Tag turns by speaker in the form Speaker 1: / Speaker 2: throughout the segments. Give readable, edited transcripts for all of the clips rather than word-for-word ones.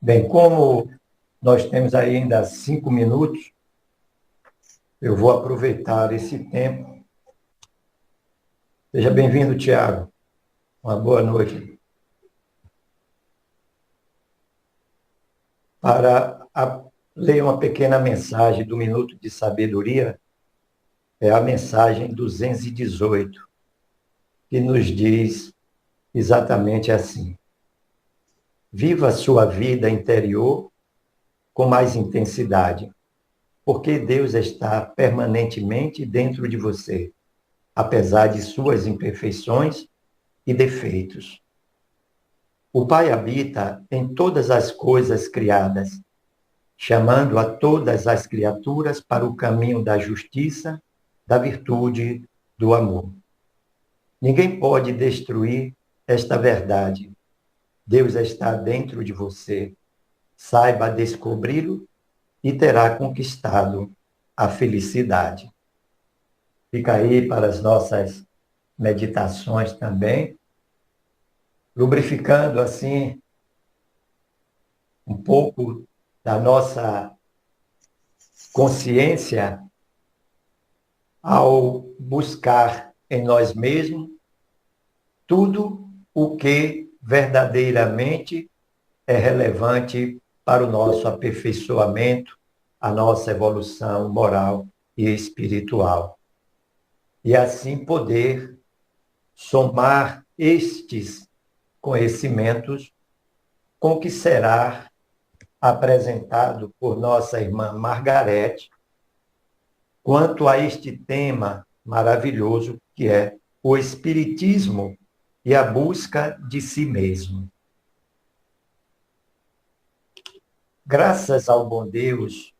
Speaker 1: Bem, como nós temos ainda 5 minutos, eu vou aproveitar esse tempo. Seja bem-vindo, Tiago. Uma boa noite. Ler uma pequena mensagem do Minuto de Sabedoria, é a mensagem 218, que nos diz exatamente assim: viva a sua vida interior com mais intensidade, porque Deus está permanentemente dentro de você, apesar de suas imperfeições e defeitos. O Pai habita em todas as coisas criadas, chamando a todas as criaturas para o caminho da justiça, da virtude, do amor. Ninguém pode destruir esta verdade. Deus está dentro de você. Saiba descobri-lo e terá conquistado a felicidade. Fica aí para as nossas meditações também, lubrificando assim um pouco da nossa consciência ao buscar em nós mesmos tudo o que verdadeiramente é relevante para o nosso aperfeiçoamento, a nossa evolução moral e espiritual. E assim poder somar estes conhecimentos com o que será apresentado por nossa irmã Margarete quanto a este tema maravilhoso que é o Espiritismo e a busca de si mesmo. Graças ao bom Deus,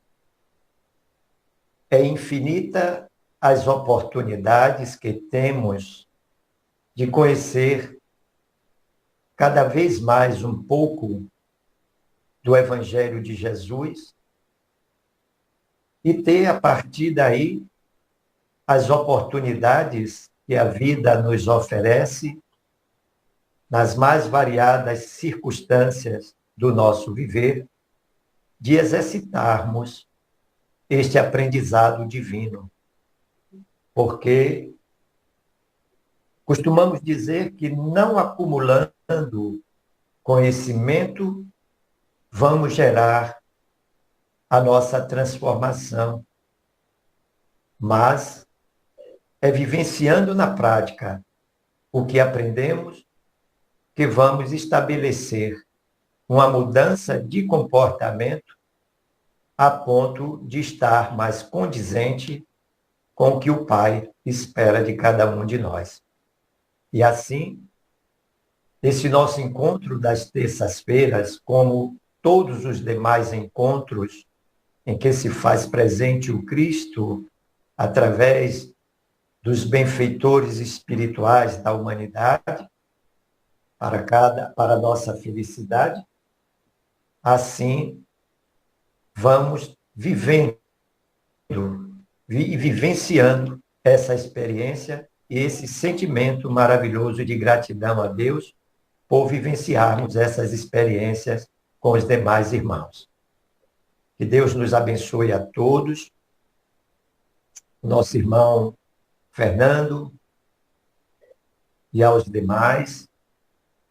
Speaker 1: é infinita as oportunidades que temos de conhecer cada vez mais um pouco do Evangelho de Jesus e ter, a partir daí, as oportunidades que a vida nos oferece nas mais variadas circunstâncias do nosso viver, de exercitarmos este aprendizado divino. Porque costumamos dizer que não acumulando conhecimento, vamos gerar a nossa transformação, mas é vivenciando na prática o que aprendemos que vamos estabelecer uma mudança de comportamento a ponto de estar mais condizente com o que o Pai espera de cada um de nós. E assim, esse nosso encontro das terças-feiras, como todos os demais encontros em que se faz presente o Cristo através dos benfeitores espirituais da humanidade, para a nossa felicidade, assim vamos vivendo e vivenciando essa experiência e esse sentimento maravilhoso de gratidão a Deus por vivenciarmos essas experiências com os demais irmãos. Que Deus nos abençoe a todos. Nosso irmão Fernando e aos demais.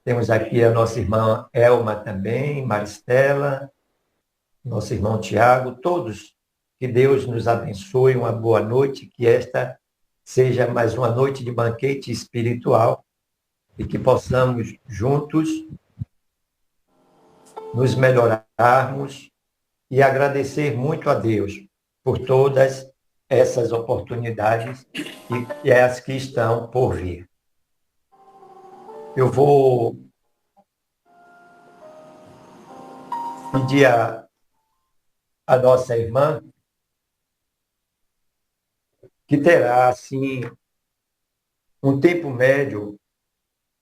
Speaker 1: Temos aqui a nossa irmã Elma também, Maristela, nosso irmão Tiago, todos. Que Deus nos abençoe, uma boa noite, que esta seja mais uma noite de banquete espiritual e que possamos juntos nos melhorarmos e agradecer muito a Deus por todas essas oportunidades e as que estão por vir. Eu vou pedir a nossa irmã, que terá, assim, um tempo médio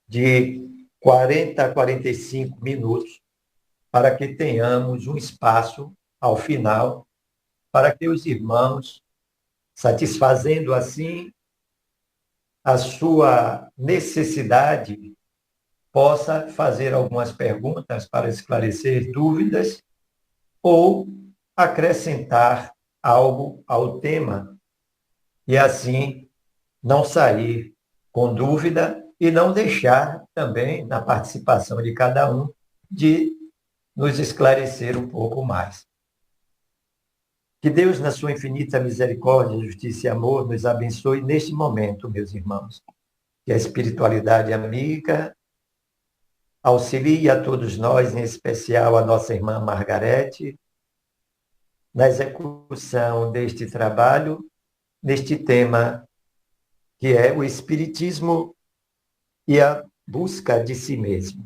Speaker 1: de 40 a 45 minutos, para que tenhamos um espaço, ao final, para que os irmãos, satisfazendo assim a sua necessidade, possa fazer algumas perguntas para esclarecer dúvidas ou acrescentar algo ao tema e assim não sair com dúvida e não deixar também na participação de cada um de nos esclarecer um pouco mais. Que Deus, na sua infinita misericórdia, justiça e amor, nos abençoe neste momento, meus irmãos. Que a espiritualidade amiga auxilie a todos nós, em especial a nossa irmã Margarete, na execução deste trabalho, neste tema que é o Espiritismo e a busca de si mesmo.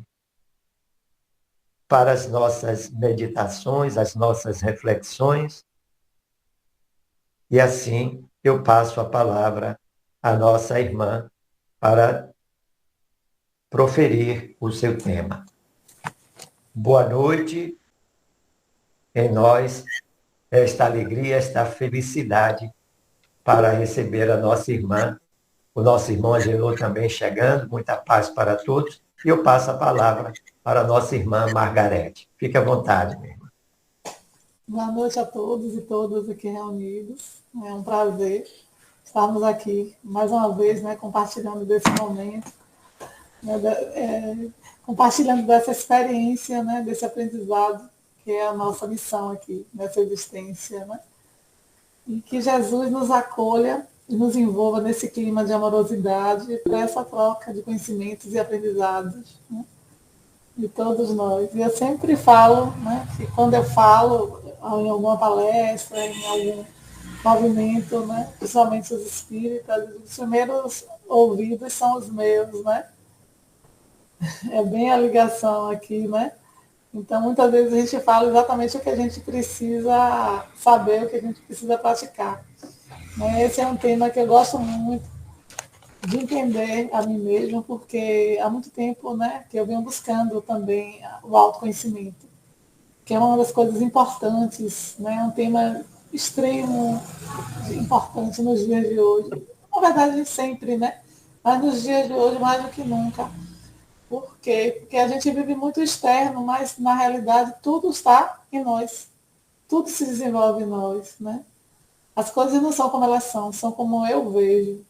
Speaker 1: Para as nossas meditações, as nossas reflexões, e assim eu passo a palavra à nossa irmã para proferir o seu tema. Boa noite em nós, esta alegria, esta felicidade para receber a nossa irmã, o nosso irmão Agenor também chegando, muita paz para todos, e eu passo a palavra para a nossa irmã Margarete. Fique à vontade, minha irmã.
Speaker 2: Boa noite a todos e todas aqui reunidos. É um prazer estarmos aqui mais uma vez, né, compartilhando desse momento, né, compartilhando dessa experiência, né, desse aprendizado, que é a nossa missão aqui, nessa existência. Né? E que Jesus nos acolha e nos envolva nesse clima de amorosidade para essa troca de conhecimentos e aprendizados, né, de todos nós. E eu sempre falo, né, que quando eu falo em alguma palestra, em algum movimento, né, principalmente os espíritas, os primeiros ouvidos são os meus, né? É bem a ligação aqui, né? Então, muitas vezes a gente fala exatamente o que a gente precisa saber, o que a gente precisa praticar. Né? Esse é um tema que eu gosto muito de entender a mim mesmo, porque há muito tempo, né, que eu venho buscando também o autoconhecimento, que é uma das coisas importantes, né, um tema extremo, importante nos dias de hoje. Na verdade, sempre, né? Mas nos dias de hoje, mais do que nunca. Por quê? Porque a gente vive muito externo, mas na realidade tudo está em nós. Tudo se desenvolve em nós, né? As coisas não são como elas são como eu vejo.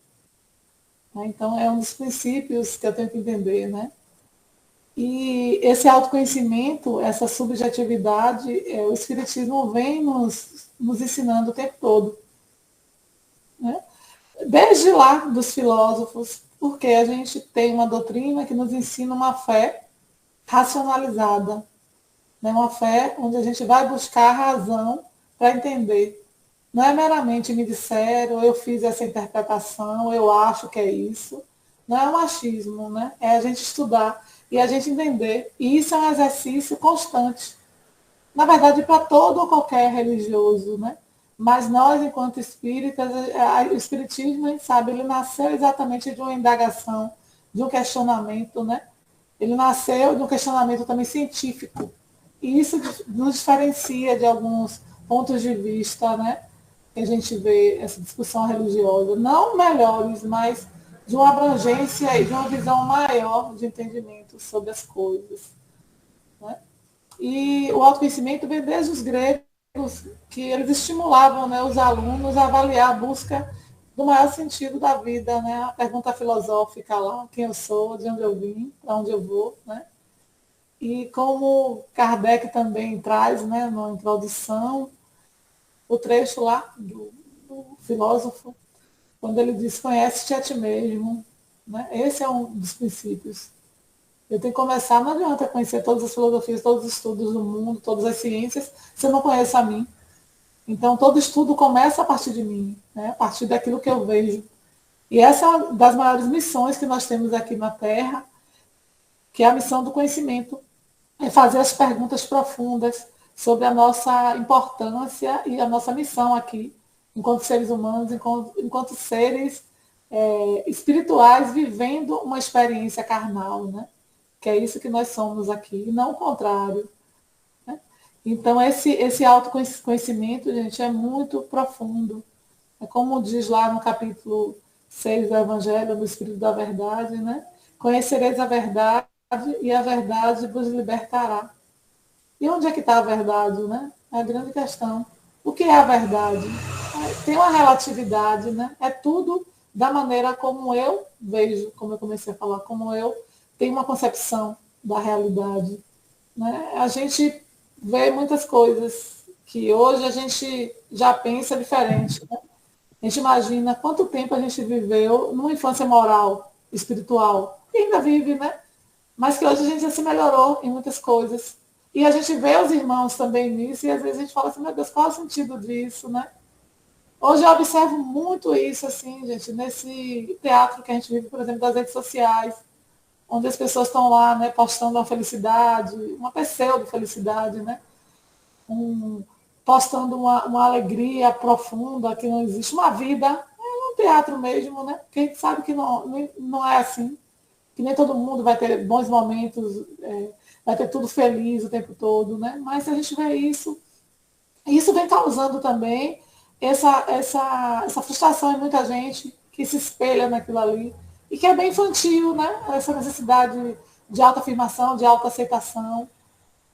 Speaker 2: Né? Então, é um dos princípios que eu tenho que entender, né? E esse autoconhecimento, essa subjetividade, o Espiritismo vem nos ensinando o tempo todo. Né? Desde lá dos filósofos, porque a gente tem uma doutrina que nos ensina uma fé racionalizada, né? Uma fé onde a gente vai buscar a razão para entender. Não é meramente me disseram, eu fiz essa interpretação, eu acho que é isso. Não é um achismo, né? É a gente estudar e a gente entender. E isso é um exercício constante. Na verdade, para todo ou qualquer religioso, né? Mas nós, enquanto espíritas, o espiritismo, a gente sabe, ele nasceu exatamente de uma indagação, de um questionamento, né? Ele nasceu de um questionamento também científico. E isso nos diferencia de alguns pontos de vista, né? Que a gente vê essa discussão religiosa, não melhores, mas de uma abrangência e de uma visão maior de entendimento sobre as coisas. Né? E o autoconhecimento vem desde os gregos, que eles estimulavam, né, os alunos a avaliar a busca do maior sentido da vida, né? A pergunta filosófica lá, quem eu sou, de onde eu vim, para onde eu vou, né? E como Kardec também traz, né, na introdução, o trecho lá do filósofo, quando ele diz, conhece-te a ti mesmo. Né? Esse é um dos princípios. Eu tenho que começar, não adianta conhecer todas as filosofias, todos os estudos do mundo, todas as ciências, se eu não conheço a mim. Então, todo estudo começa a partir de mim, né? A partir daquilo que eu vejo. E essa é uma das maiores missões que nós temos aqui na Terra, que é a missão do conhecimento, é fazer as perguntas profundas sobre a nossa importância e a nossa missão aqui, enquanto seres humanos, enquanto seres espirituais, vivendo uma experiência carnal, né? Que é isso que nós somos aqui, e não o contrário. Né? Então, esse autoconhecimento, gente, é muito profundo. É como diz lá no capítulo 6 do Evangelho, no Espírito da Verdade, né? Conhecereis a verdade e a verdade vos libertará. E onde é que está a verdade, né? É a grande questão. O que é a verdade? Tem uma relatividade, né? É tudo da maneira como eu vejo, como eu comecei a falar, como eu tenho uma concepção da realidade. Né? A gente vê muitas coisas que hoje a gente já pensa diferente. Né? A gente imagina quanto tempo a gente viveu numa infância moral, espiritual, e ainda vive, né? Mas que hoje a gente já se melhorou em muitas coisas. E a gente vê os irmãos também nisso, e às vezes a gente fala assim, meu Deus, qual é o sentido disso, né? Hoje eu observo muito isso, assim, gente, nesse teatro que a gente vive, por exemplo, das redes sociais, onde as pessoas estão lá, né, postando uma felicidade, uma pseudo-felicidade, né? Um, postando uma alegria profunda, que não existe, uma vida, é um teatro mesmo, né? Porque a gente sabe que não é assim, que nem todo mundo vai ter bons momentos, vai ter tudo feliz o tempo todo, né? Mas a gente vê isso, e isso vem causando também essa frustração em muita gente que se espelha naquilo ali, e que é bem infantil, né? Essa necessidade de autoafirmação, de autoaceitação,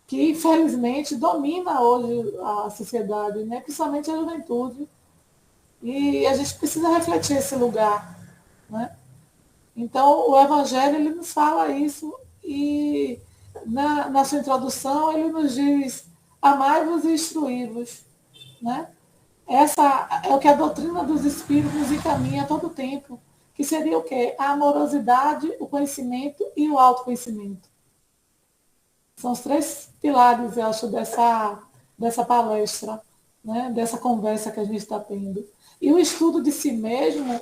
Speaker 2: que infelizmente domina hoje a sociedade, né? Principalmente a juventude. E a gente precisa refletir esse lugar. Né? Então, o Evangelho ele nos fala isso, e na sua introdução ele nos diz: amai-vos e instruí-vos. Né? Essa é o que a doutrina dos Espíritos nos encaminha a todo tempo, que seria o quê? A amorosidade, o conhecimento e o autoconhecimento. São os três pilares, eu acho, dessa palestra, né? Dessa conversa que a gente está tendo. E o estudo de si mesmo,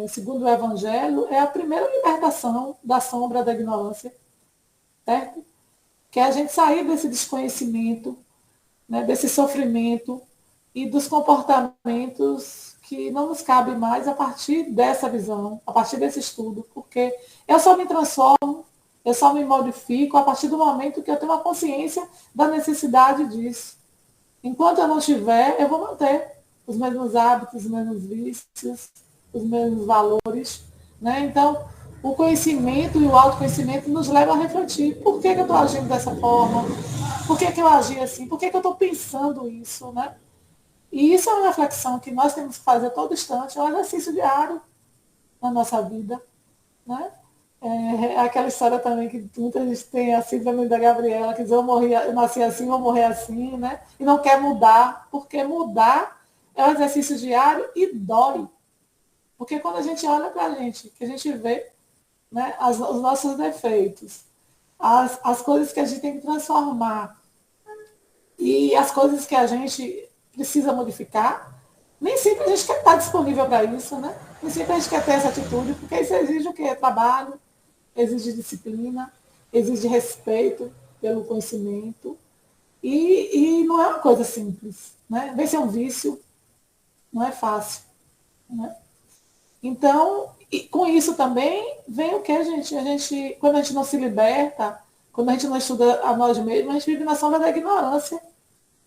Speaker 2: segundo o Evangelho, é a primeira libertação da sombra da ignorância, certo? Que é a gente sair desse desconhecimento, né? Desse sofrimento e dos comportamentos que não nos cabe mais a partir dessa visão, a partir desse estudo, porque eu só me transformo, eu só me modifico a partir do momento que eu tenho uma consciência da necessidade disso. Enquanto eu não tiver, eu vou manter os mesmos hábitos, os mesmos vícios, os mesmos valores. Né? Então, o conhecimento e o autoconhecimento nos levam a refletir. Por que eu estou agindo dessa forma? Por que eu agi assim? Por que eu estou pensando isso? Né? E isso é uma reflexão que nós temos que fazer a todo instante, é um exercício diário na nossa vida. Né? É aquela história também que muita gente tem a síndrome da Gabriela, que diz, eu nasci assim, vou morrer assim, né? E não quer mudar, porque mudar é um exercício diário e dói. Porque quando a gente olha para a gente, que a gente vê, né, os nossos defeitos, as coisas que a gente tem que transformar e as coisas que a gente precisa modificar, nem sempre a gente quer estar disponível para isso, né? Nem sempre a gente quer ter essa atitude, porque isso exige o quê? Trabalho, exige disciplina, exige respeito pelo conhecimento. E não é uma coisa simples. Né? Vencer um vício não é fácil. Né? Então, com isso também vem o que, gente? Quando a gente não se liberta, quando a gente não estuda a nós mesmos, a gente vive na sombra da ignorância,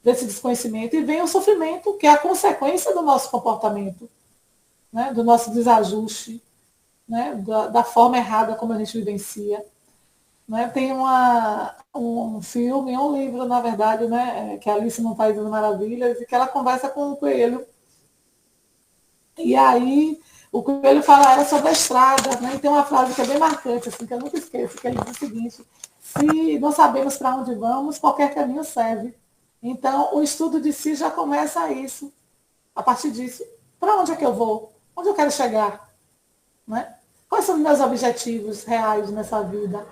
Speaker 2: desse desconhecimento, e vem o sofrimento, que é a consequência do nosso comportamento, né? Do nosso desajuste, né? Da forma errada como a gente vivencia. Né? Tem um filme, um livro, na verdade, né? Que é Alice no País das Maravilhas, e que ela conversa com o coelho. E aí o coelho fala a ela sobre a estrada, né? E tem uma frase que é bem marcante, assim, que eu nunca esqueço, que ele diz o seguinte: se não sabemos para onde vamos, qualquer caminho serve. Então, o estudo de si já começa a isso. A partir disso, para onde é que eu vou? Onde eu quero chegar? Né? Quais são os meus objetivos reais nessa vida?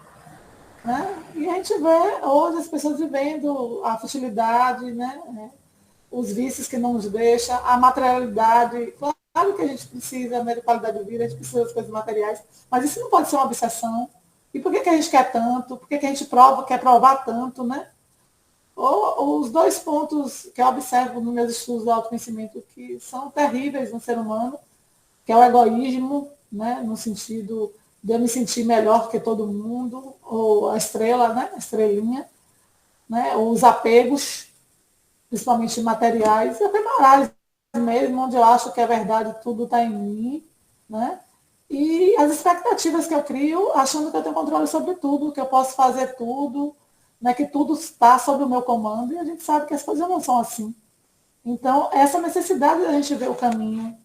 Speaker 2: Né? E a gente vê hoje as pessoas vivendo a futilidade, né? Os vícios que não nos deixam, a materialidade. Claro que a gente precisa, né, de qualidade de vida, a gente precisa das coisas materiais, mas isso não pode ser uma obsessão. E por que a gente quer tanto? Por que a gente quer provar tanto? Né? Ou os dois pontos que eu observo nos meus estudos do autoconhecimento que são terríveis no ser humano, que é o egoísmo, né, no sentido de eu me sentir melhor que todo mundo, ou a estrela, né, a estrelinha, né, ou os apegos, principalmente materiais, e até morais mesmo, onde eu acho que a verdade tudo está em mim, né, e as expectativas que eu crio, achando que eu tenho controle sobre tudo, que eu posso fazer tudo, né, que tudo está sob o meu comando, e a gente sabe que as coisas não são assim. Então, essa necessidade da gente ver o caminho,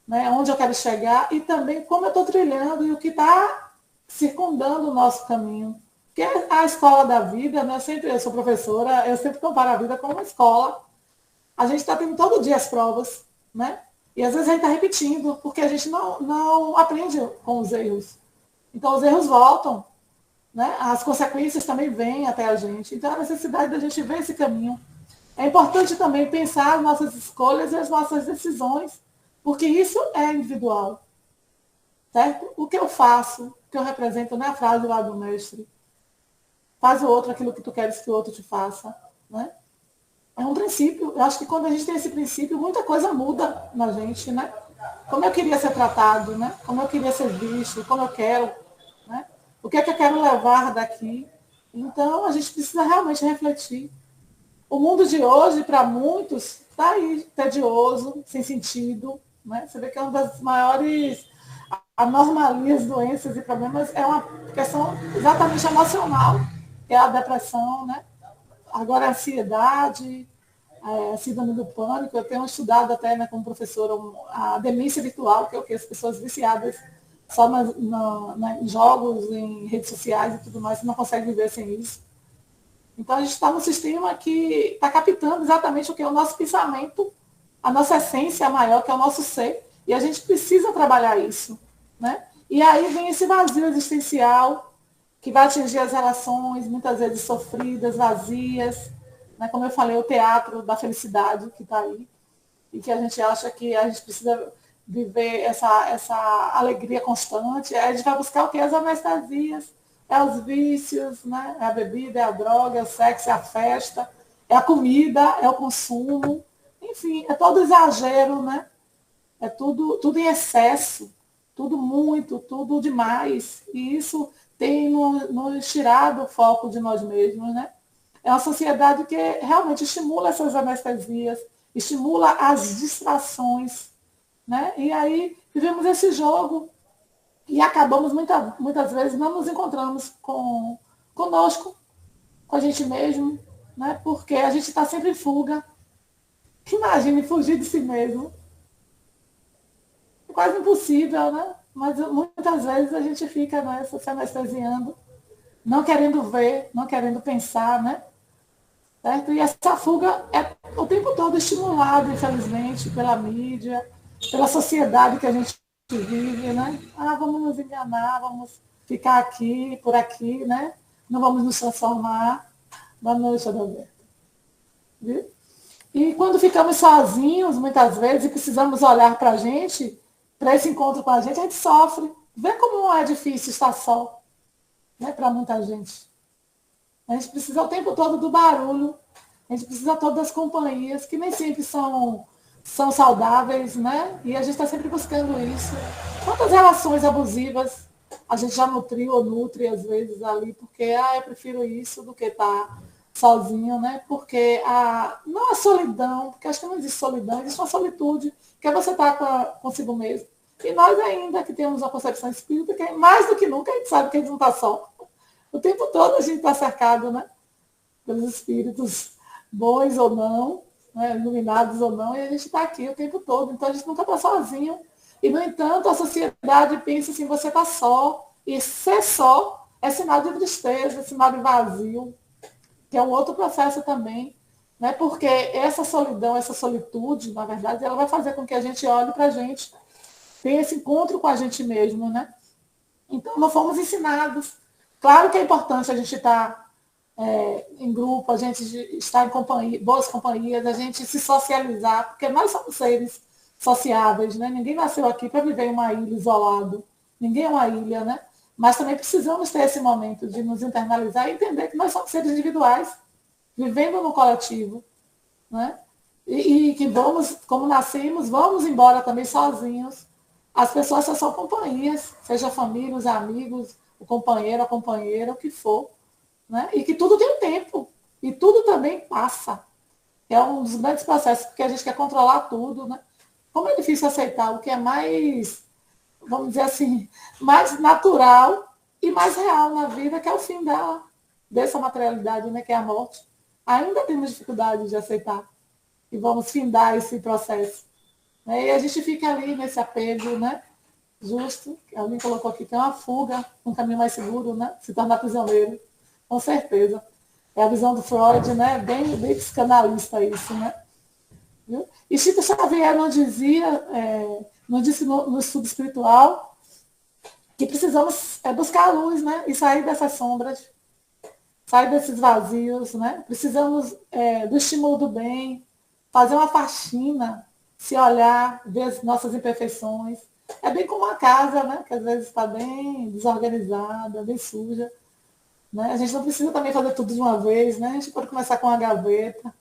Speaker 2: né, onde eu quero chegar, e também como eu estou trilhando e o que está circundando o nosso caminho. Que é a escola da vida, né? Eu sou professora, eu sempre comparo a vida com uma escola. A gente está tendo todo dia as provas, né? E às vezes a gente está repetindo, porque a gente não aprende com os erros. Então os erros voltam, né? As consequências também vêm até a gente. Então a necessidade da gente ver esse caminho. É importante também pensar as nossas escolhas e as nossas decisões, porque isso é individual, certo? O que eu faço, o que eu represento, não é a frase lá do mestre. Faz o outro aquilo que tu queres que o outro te faça, né? É um princípio. Eu acho que quando a gente tem esse princípio, muita coisa muda na gente, né? Como eu queria ser tratado, né? Como eu queria ser visto, como eu quero, né? O que é que eu quero levar daqui? Então, a gente precisa realmente refletir. O mundo de hoje, para muitos, está aí, tedioso, sem sentido, né? Você vê que é uma das maiores anomalias, doenças e problemas, é uma questão exatamente emocional, que é a depressão, né? Agora, a ansiedade, a síndrome do pânico, eu tenho estudado até, né, como professora, a demência virtual, que é o que as pessoas viciadas só em jogos, em redes sociais e tudo mais, não conseguem viver sem isso. Então, a gente está num sistema que está captando exatamente o que é o nosso pensamento, a nossa essência maior, que é o nosso ser, e a gente precisa trabalhar isso, né? E aí vem esse vazio existencial, que vai atingir as relações, muitas vezes sofridas, vazias, né? Como eu falei, o teatro da felicidade que está aí, e que a gente acha que a gente precisa viver essa alegria constante. Aí a gente vai buscar o que? As anestesias, é os vícios, né? É a bebida, é a droga, é o sexo, é a festa, é a comida, é o consumo, enfim, é todo exagero, né? É tudo em excesso, tudo muito, tudo demais. E isso tem nos tirado o foco de nós mesmos, né? É uma sociedade que realmente estimula essas anestesias, estimula as distrações, né? E aí vivemos esse jogo e acabamos muitas vezes não nos encontramos conosco, com a gente mesmo, né? Porque a gente está sempre em fuga. Imagine fugir de si mesmo. É quase impossível, né? Mas muitas vezes a gente fica nessa, se anestesiando, não querendo ver, não querendo pensar, né? Certo? E essa fuga é o tempo todo estimulada, infelizmente, pela mídia, pela sociedade que a gente vive, né? Ah, vamos nos enganar, vamos ficar aqui, por aqui, né? Não vamos nos transformar. Boa noite, Adalberto. Viu? E quando ficamos sozinhos, muitas vezes, e precisamos olhar para a gente, para esse encontro com a gente sofre. Vê como é difícil estar só, né, para muita gente. A gente precisa o tempo todo do barulho, a gente precisa todas das companhias, que nem sempre são saudáveis, né? E a gente está sempre buscando isso. Quantas relações abusivas a gente já nutriu ou nutre, às vezes, ali, porque eu prefiro isso do que estar sozinho, né? Porque não a solidão, porque acho que não existe solidão, existe uma solitude, que é você estar consigo mesmo. E nós ainda que temos uma concepção espírita, que mais do que nunca a gente sabe que a gente não está só. O tempo todo a gente está cercado, né? Pelos espíritos bons ou não, né? Iluminados ou não, e a gente está aqui o tempo todo. Então a gente nunca está sozinho. E, no entanto, a sociedade pensa assim, você está só. E ser só é sinal de tristeza, é sinal de vazio, que é um outro processo também. Né? Porque essa solidão, essa solitude, na verdade, ela vai fazer com que a gente olhe para a gente, tenha esse encontro com a gente mesmo. Né? Então, não fomos ensinados. Claro que é importante a gente estar em grupo, a gente estar em companhia, boas companhias, a gente se socializar, porque nós somos seres sociáveis, né? Ninguém nasceu aqui para viver em uma ilha isolado. Ninguém é uma ilha, né? Mas também precisamos ter esse momento de nos internalizar e entender que nós somos seres individuais, vivendo no coletivo, né? E que vamos, como nascemos, vamos embora também sozinhos. As pessoas só são companhias, seja a família, os amigos, o companheiro, a companheira, o que for. Né? E que tudo tem um tempo. E tudo também passa. É um dos grandes processos, porque a gente quer controlar tudo. Né? Como é difícil aceitar o que é mais vamos dizer assim, mais natural e mais real na vida, que é o fim dessa materialidade, né, que é a morte. Ainda temos dificuldade de aceitar e vamos findar esse processo. Né? E a gente fica ali nesse apego, né? Justo, alguém colocou aqui que é uma fuga, um caminho mais seguro, né? Se tornar prisioneiro, com certeza. É a visão do Freud, né? Bem psicanalista isso, né? Viu? E Chico Xavier não disse no estudo espiritual que precisamos buscar a luz, né? E sair dessas sombras, sair desses vazios, né? Precisamos do estímulo do bem, fazer uma faxina, se olhar, ver as nossas imperfeições. É bem como uma casa, né? Que às vezes está bem desorganizada, bem suja. Né? A gente não precisa também fazer tudo de uma vez, né? A gente pode começar com uma gaveta,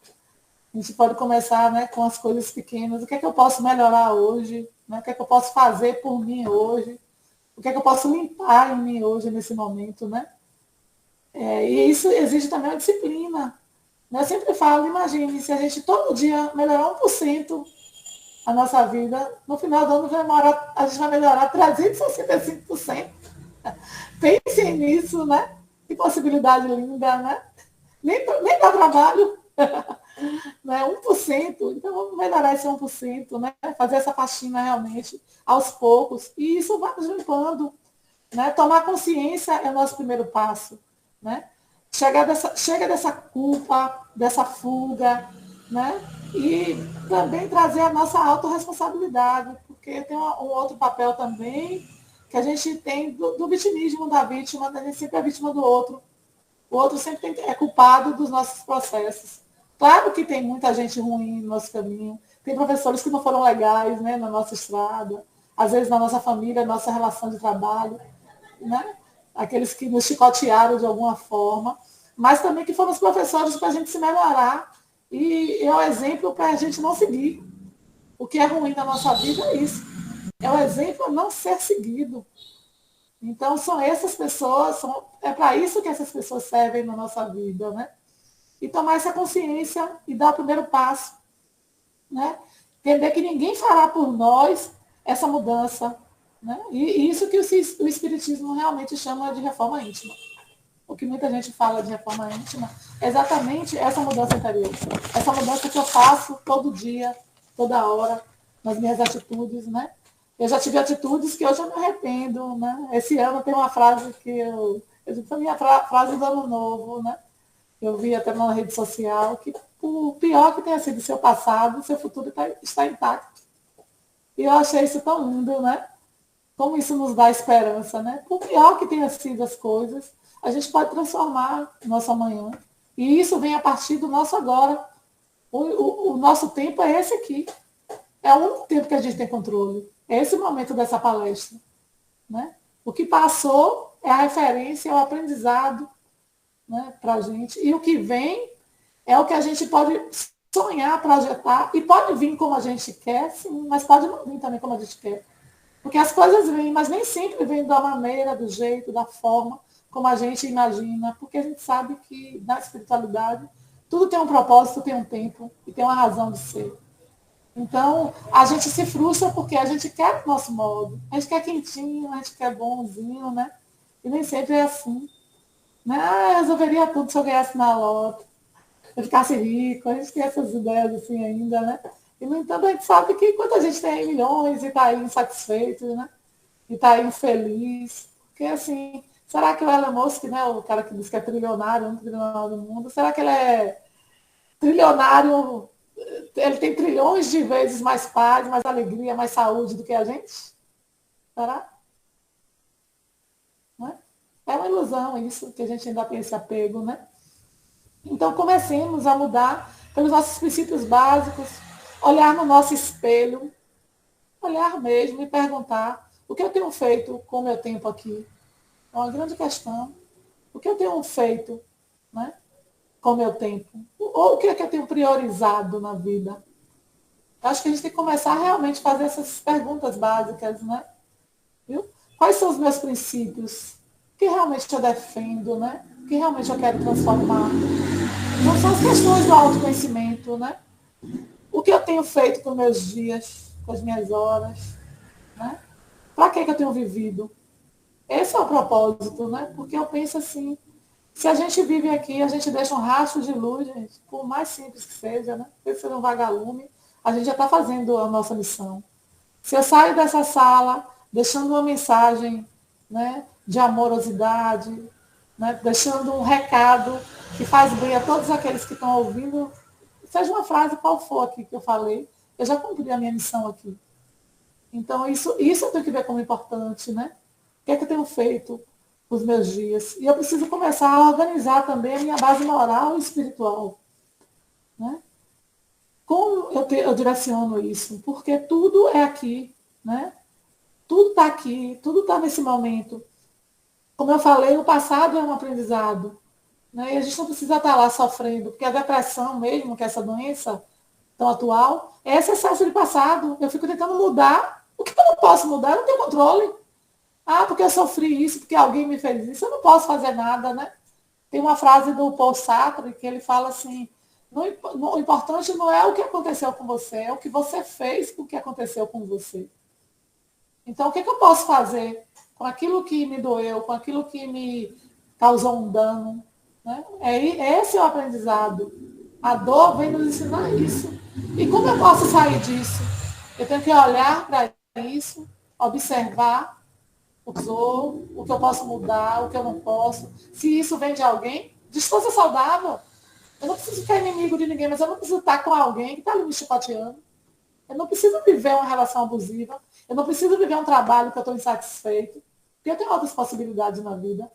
Speaker 2: a gente pode começar, né, com as coisas pequenas. O que é que eu posso melhorar hoje? Né? O que é que eu posso fazer por mim hoje? O que é que eu posso limpar em mim hoje, nesse momento, né? E isso exige também uma disciplina. Né? Eu sempre falo, imagine, se a gente todo dia melhorar 1% a nossa vida, no final do ano a gente vai melhorar 365%. Pensem nisso, né? Que possibilidade linda, né? Nem dá trabalho. Né? 1%. Então vamos melhorar esse 1%, né? Fazer essa faxina realmente aos poucos. E isso vai nos limpando. Né? Tomar consciência é o nosso primeiro passo. Né? Chega dessa culpa, dessa fuga, né? E também trazer a nossa autorresponsabilidade, porque tem um outro papel também que a gente tem do vitimismo da vítima, a gente sempre é vítima do outro. O outro sempre é culpado dos nossos processos. Claro que tem muita gente ruim no nosso caminho, tem professores que não foram legais, né, na nossa estrada, às vezes na nossa família, na nossa relação de trabalho, né? Aqueles que nos chicotearam de alguma forma, mas também que foram os professores para a gente se melhorar e é um exemplo para a gente não seguir. O que é ruim na nossa vida é isso. É um exemplo a não ser seguido. Então, são essas pessoas, é para isso que essas pessoas servem na nossa vida, né? E tomar essa consciência e dar o primeiro passo, né? Entender que ninguém fará por nós essa mudança, né? E isso que o Espiritismo realmente chama de reforma íntima. O que muita gente fala de reforma íntima é exatamente essa mudança interior. Essa mudança que eu faço todo dia, toda hora, nas minhas atitudes, né? Eu já tive atitudes que hoje eu me arrependo, né? Esse ano tem uma frase que eu digo, foi a minha frase do ano novo, né? Eu vi até na rede social que por pior que tenha sido o seu passado, o seu futuro está intacto. E eu achei isso tão lindo, né? Como isso nos dá esperança, né? Por pior que tenha sido as coisas, a gente pode transformar o nosso amanhã. E isso vem a partir do nosso agora. O nosso tempo é esse aqui. É o único tempo que a gente tem controle. É esse momento dessa palestra. Né? O que passou é a referência, é o aprendizado, né, para a gente. E o que vem é o que a gente pode sonhar, projetar, e pode vir como a gente quer, sim, mas pode não vir também como a gente quer. Porque as coisas vêm, mas nem sempre vêm da maneira, do jeito, da forma como a gente imagina, porque a gente sabe que na espiritualidade tudo tem um propósito, tem um tempo e tem uma razão de ser. Então, a gente se frustra porque a gente quer do nosso modo. A gente quer quentinho, a gente quer bonzinho, né? E nem sempre é assim. Né? Eu resolveria tudo se eu ganhasse na loto, eu ficasse rico. A gente tem essas ideias assim ainda, né? E, no entanto, a gente sabe que enquanto a gente tem milhões e está aí insatisfeito, né? E está aí infeliz. Porque, assim, será que o Elon Musk, né, o cara que diz que é trilionário, um trilionário do mundo, será que ele é trilionário? Ele tem trilhões de vezes mais paz, mais alegria, mais saúde do que a gente? Será? Não é? É uma ilusão isso, que a gente ainda tem esse apego, né? Então comecemos a mudar pelos nossos princípios básicos, olhar no nosso espelho, olhar mesmo e perguntar o que eu tenho feito com o meu tempo aqui. É uma grande questão. O que eu tenho feito, né, com o meu tempo? Ou o que é que eu tenho priorizado na vida? Acho que a gente tem que começar a realmente fazer essas perguntas básicas, né? Viu? Quais são os meus princípios? O que realmente eu defendo, né? O que realmente eu quero transformar? Não são as questões do autoconhecimento, né? O que eu tenho feito com meus dias, com as minhas horas, né? Para que eu tenho vivido? Esse é o propósito, né? Porque eu penso assim, se a gente vive aqui, a gente deixa um rastro de luz, gente, por mais simples que seja, né? Se for um vagalume, a gente já está fazendo a nossa missão. Se eu saio dessa sala deixando uma mensagem, né, de amorosidade, né, deixando um recado que faz bem a todos aqueles que estão ouvindo, seja uma frase qual for aqui que eu falei, eu já cumpri a minha missão aqui. Então, isso eu tenho que ver como importante, né? O que é que eu tenho feito nos meus dias? E eu preciso começar a organizar também a minha base moral e espiritual, né? Como eu direciono isso? Porque tudo é aqui, né? Tudo está aqui, tudo está nesse momento. Como eu falei, o passado é um aprendizado, né? E a gente não precisa estar lá sofrendo, porque a depressão mesmo, que é essa doença tão atual, é esse excesso de passado. Eu fico tentando mudar. O que eu não posso mudar? Eu não tenho controle. Ah, porque eu sofri isso, porque alguém me fez isso, eu não posso fazer nada, né? Tem uma frase do Paul Sartre que ele fala assim, o importante não é o que aconteceu com você, é o que você fez com o que aconteceu com você. Então, o que eu posso fazer com aquilo que me doeu, com aquilo que me causou um dano? Né? Esse é o aprendizado. A dor vem nos ensinar isso. E como eu posso sair disso? Eu tenho que olhar para isso, observar o que sou, o que eu posso mudar, o que eu não posso. Se isso vem de alguém, distância saudável. Eu não preciso ficar inimigo de ninguém, mas eu não preciso estar com alguém que está ali me chicoteando. Eu não preciso viver uma relação abusiva. Eu não preciso viver um trabalho que eu estou insatisfeito. Porque eu tenho outras possibilidades na vida.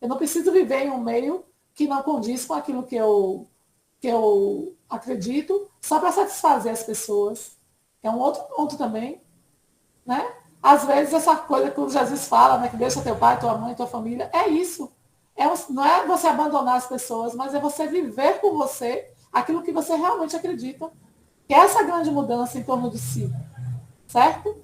Speaker 2: Eu não preciso viver em um meio que não condiz com aquilo que eu acredito, só para satisfazer as pessoas. É um outro ponto também. Né? Às vezes, essa coisa que o Jesus fala, né, que deixa teu pai, tua mãe, tua família, é isso. Não é você abandonar as pessoas, mas é você viver com você aquilo que você realmente acredita. Que é essa grande mudança em torno de si. Certo?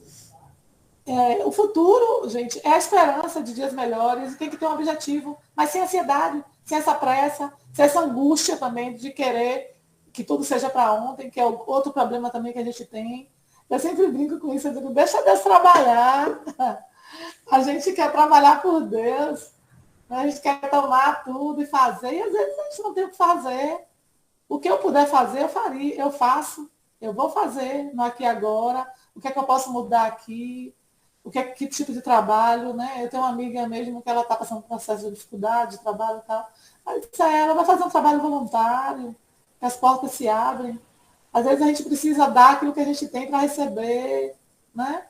Speaker 2: O futuro, gente, é a esperança de dias melhores e tem que ter um objetivo, mas sem ansiedade, sem essa pressa, sem essa angústia também de querer que tudo seja para ontem, que é outro problema também que a gente tem. Eu sempre brinco com isso, eu digo, deixa Deus trabalhar. A gente quer trabalhar por Deus, né? A gente quer tomar tudo e fazer, e às vezes a gente não tem o que fazer. O que eu puder fazer, eu faria, eu faço, eu vou fazer no aqui e agora, o que é que eu posso mudar aqui, que tipo de trabalho, né? Eu tenho uma amiga mesmo que ela está passando por um processo de dificuldade, de trabalho e tal. Aí disse, ela vai fazer um trabalho voluntário, que as portas se abrem. Às vezes a gente precisa dar aquilo que a gente tem para receber, né?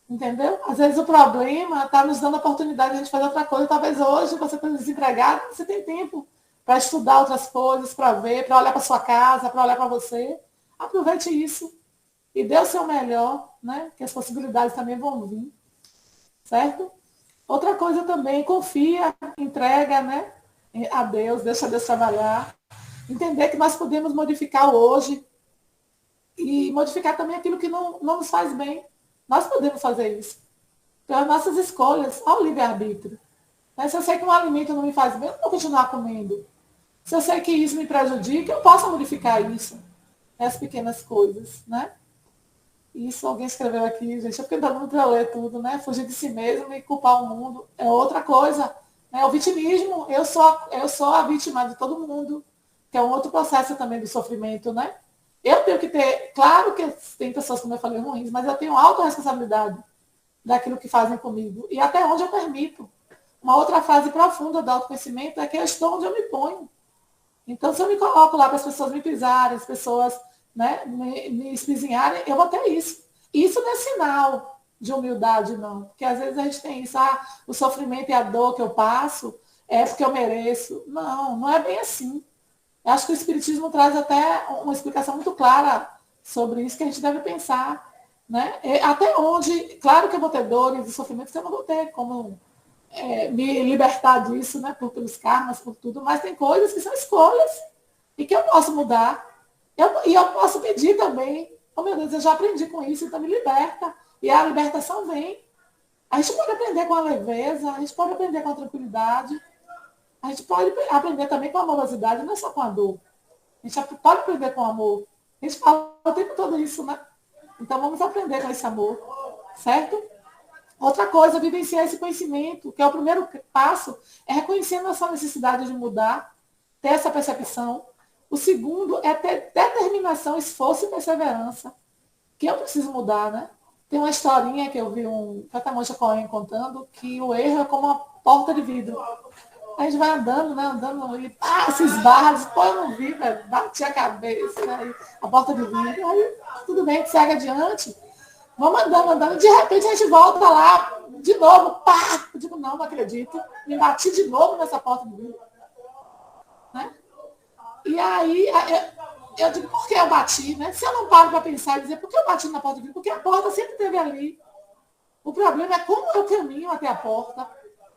Speaker 2: Entendeu? Às vezes o problema está nos dando a oportunidade de a gente fazer outra coisa. Talvez hoje você está desempregado, você tem tempo para estudar outras coisas, para ver, para olhar para sua casa, para olhar para você. Aproveite isso e dê o seu melhor, né? Que as possibilidades também vão vir, certo? Outra coisa também, confia, entrega, né? A Deus, deixa Deus trabalhar. Entender que nós podemos modificar o hoje e modificar também aquilo que não nos faz bem. Nós podemos fazer isso. Pelas nossas escolhas, ao livre-arbítrio. Se eu sei que um alimento não me faz bem, eu não vou continuar comendo. Se eu sei que isso me prejudica, eu posso modificar isso. As pequenas coisas, né? Isso alguém escreveu aqui, gente, é porque dá muito para ler tudo, né? Fugir de si mesmo e culpar o mundo é outra coisa. Né? O vitimismo, eu sou a vítima de todo mundo, que é um outro processo também do sofrimento, né? Eu tenho que ter, claro que tem pessoas, como eu falei, ruins, mas eu tenho autorresponsabilidade daquilo que fazem comigo. E até onde eu permito. Uma outra fase profunda do autoconhecimento é que eu estou onde eu me ponho. Então, se eu me coloco lá para as pessoas me pisarem, as pessoas, né, me espizinharem, eu vou ter isso. Isso não é sinal de humildade, não. Porque às vezes a gente tem isso, o sofrimento e a dor que eu passo é porque eu mereço. Não, não é bem assim. Eu acho que o Espiritismo traz até uma explicação muito clara sobre isso que a gente deve pensar. Né? Até onde, claro que eu vou ter dores e sofrimentos que eu não vou ter como me libertar disso, né? Pelos karmas, por tudo, mas tem coisas que são escolhas e que eu posso mudar. E eu posso pedir também, oh meu Deus, eu já aprendi com isso, então me liberta. E a libertação vem. A gente pode aprender com a leveza, a gente pode aprender com a tranquilidade, a gente pode aprender também com a amorosidade, não é só com a dor. A gente pode aprender com o amor. A gente fala o tempo todo isso, né? Então vamos aprender com esse amor, certo? Outra coisa, vivenciar esse conhecimento, que é o primeiro passo, é reconhecer a nossa necessidade de mudar, ter essa percepção. O segundo é ter determinação, esforço e perseverança, que eu preciso mudar, né? Tem uma historinha que eu vi um Catamoncha Cohen contando, que o erro é como uma porta de vidro. A gente vai andando, né? Andando e se esbarra, pô, eu não vi, velho, bati a cabeça, né? A porta de vidro, aí tudo bem, segue adiante. Vamos andando, andando, de repente a gente volta lá, de novo, pá! Eu digo, não acredito, me bati de novo nessa porta de vidro. Né? E aí, eu digo, por que eu bati? Né? Se eu não paro para pensar e dizer, por que eu bati na porta de vidro? Porque a porta sempre esteve ali. O problema é como eu caminho até a porta.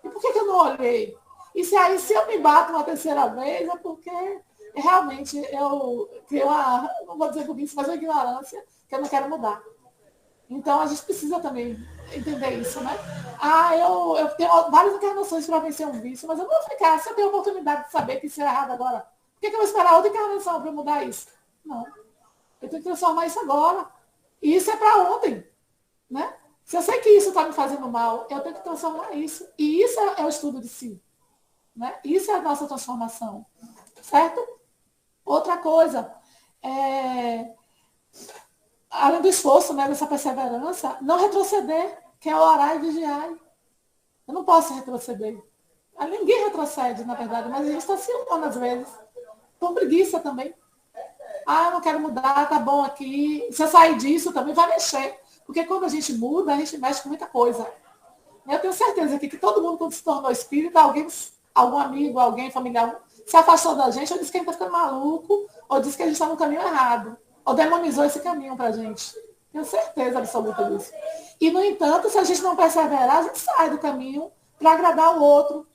Speaker 2: E por que eu não olhei? E se eu me bato uma terceira vez, é porque realmente eu tenho uma, não vou dizer por isso, mas uma ignorância que eu não quero mudar. Então, a gente precisa também entender isso, né? Eu tenho várias encarnações para vencer um vício, mas eu não vou ficar, se eu tenho a oportunidade de saber que isso é errado agora, por que eu vou esperar outra encarnação para mudar isso? Não. Eu tenho que transformar isso agora. E isso é para ontem, né? Se eu sei que isso está me fazendo mal, eu tenho que transformar isso. E isso é o estudo de si. Né? Isso é a nossa transformação. Certo? Outra coisa, além do esforço, né, dessa perseverança, não retroceder, que é orar e vigiar. Eu não posso retroceder. Ninguém retrocede, na verdade, mas a gente está se humano às vezes. Com preguiça também. Eu não quero mudar, tá bom aqui. Se eu sair disso, também vai mexer. Porque quando a gente muda, a gente mexe com muita coisa. Eu tenho certeza aqui que todo mundo, quando se tornou espírita, algum amigo, alguém familiar, se afastou da gente, ou disse que a gente está ficando maluco, ou disse que a gente está no caminho errado, ou demonizou esse caminho para a gente. Tenho certeza absoluta disso. E, no entanto, se a gente não perseverar, a gente sai do caminho para agradar o outro,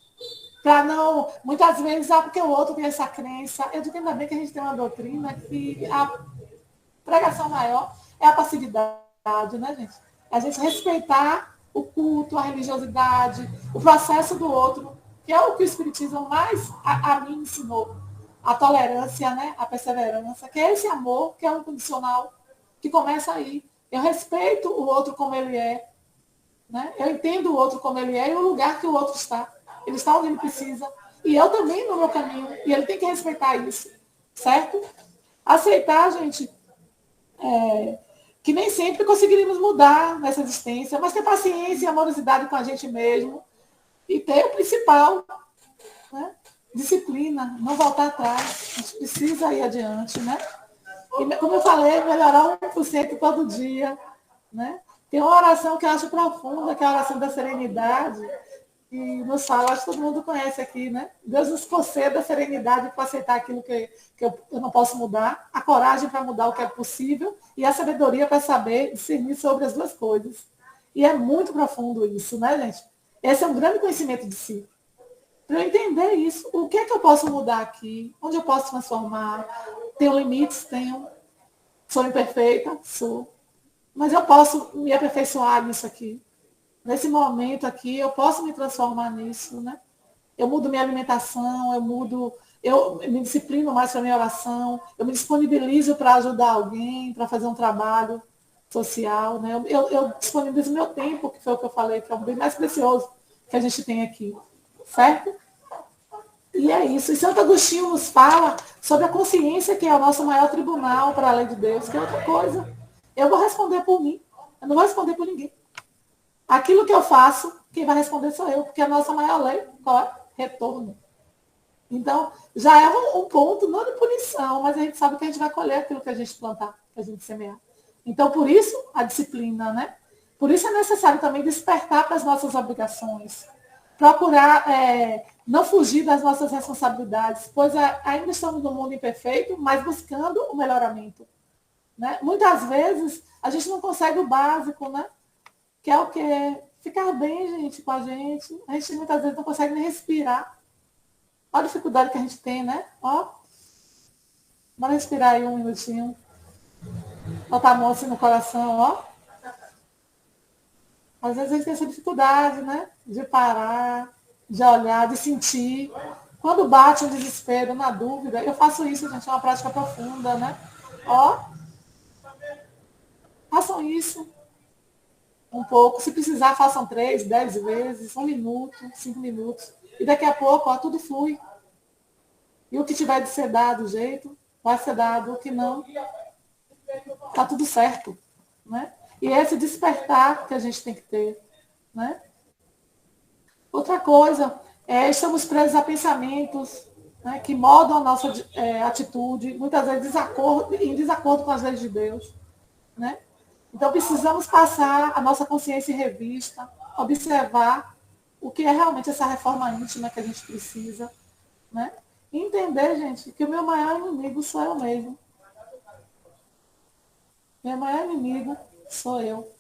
Speaker 2: para não, muitas vezes, porque o outro tem essa crença. Eu digo ainda bem que a gente tem uma doutrina que a pregação maior é a passividade, né, gente? A gente respeitar o culto, a religiosidade, o processo do outro, que é o que o Espiritismo mais a mim ensinou. A tolerância, né? A perseverança, que é esse amor que é incondicional, que começa aí. Eu respeito o outro como ele é, né? Eu entendo o outro como ele é e o lugar que o outro está. Ele está onde ele precisa. E eu também no meu caminho. E ele tem que respeitar isso. Certo? Aceitar, gente, que nem sempre conseguiríamos mudar nessa existência, mas ter paciência e amorosidade com a gente mesmo. E ter o principal, né? Disciplina, não voltar atrás. A gente precisa ir adiante, né? E, como eu falei, melhorar 1% todo dia, né? Tem uma oração que eu acho profunda, que é a oração da serenidade, e nos fala, acho que todo mundo conhece aqui, né? Deus nos conceda a serenidade para aceitar aquilo que eu não posso mudar, a coragem para mudar o que é possível e a sabedoria para saber discernir sobre as duas coisas. E é muito profundo isso, né, gente? Esse é um grande conhecimento de si. Para eu entender isso, o que é que eu posso mudar aqui? Onde eu posso transformar? Tenho limites? Tenho. Sou imperfeita? Sou. Mas eu posso me aperfeiçoar nisso aqui. Nesse momento aqui, eu posso me transformar nisso, né? Eu mudo minha alimentação, eu me disciplino mais para minha oração, eu me disponibilizo para ajudar alguém, para fazer um trabalho social, né? Eu disponibilizo meu tempo, que foi o que eu falei, que é o bem mais precioso que a gente tem aqui, certo? E é isso. E Santo Agostinho nos fala sobre a consciência, que é o nosso maior tribunal para a lei de Deus, que é outra coisa. Eu vou responder por mim, eu não vou responder por ninguém. Aquilo que eu faço, quem vai responder sou eu, porque a nossa maior lei, qual é? Retorno. Então, já é um ponto, não de punição, mas a gente sabe que a gente vai colher aquilo que a gente plantar, que a gente semear. Então, por isso, a disciplina, né? Por isso é necessário também despertar para as nossas obrigações. Procurar não fugir das nossas responsabilidades, pois ainda estamos num mundo imperfeito, mas buscando o melhoramento. Né? Muitas vezes, a gente não consegue o básico, né? Que é o quê? Ficar bem, gente, com a gente. A gente muitas vezes não consegue nem respirar. Olha a dificuldade que a gente tem, né? Ó. Bora respirar aí um minutinho. Botar a mão assim no coração, ó. Às vezes a gente tem essa dificuldade, né? De parar, de olhar, de sentir. Quando bate um desespero, na dúvida, eu faço isso, gente, é uma prática profunda, né? Ó. Façam isso. um pouco. Se precisar, façam 3, 10 vezes, 1 minuto, 5 minutos. E daqui a pouco, ó, tudo flui. E o que tiver de ser dado, jeito, vai ser dado. O que não, tá tudo certo. Né? E esse despertar que a gente tem que ter. Né? Outra coisa, estamos presos a pensamentos, né, que moldam a nossa atitude, muitas vezes em desacordo com as leis de Deus. Né? Então, precisamos passar a nossa consciência em revista, observar o que é realmente essa reforma íntima que a gente precisa. Né? E entender, gente, que o meu maior inimigo sou eu mesmo. Meu maior inimigo sou eu.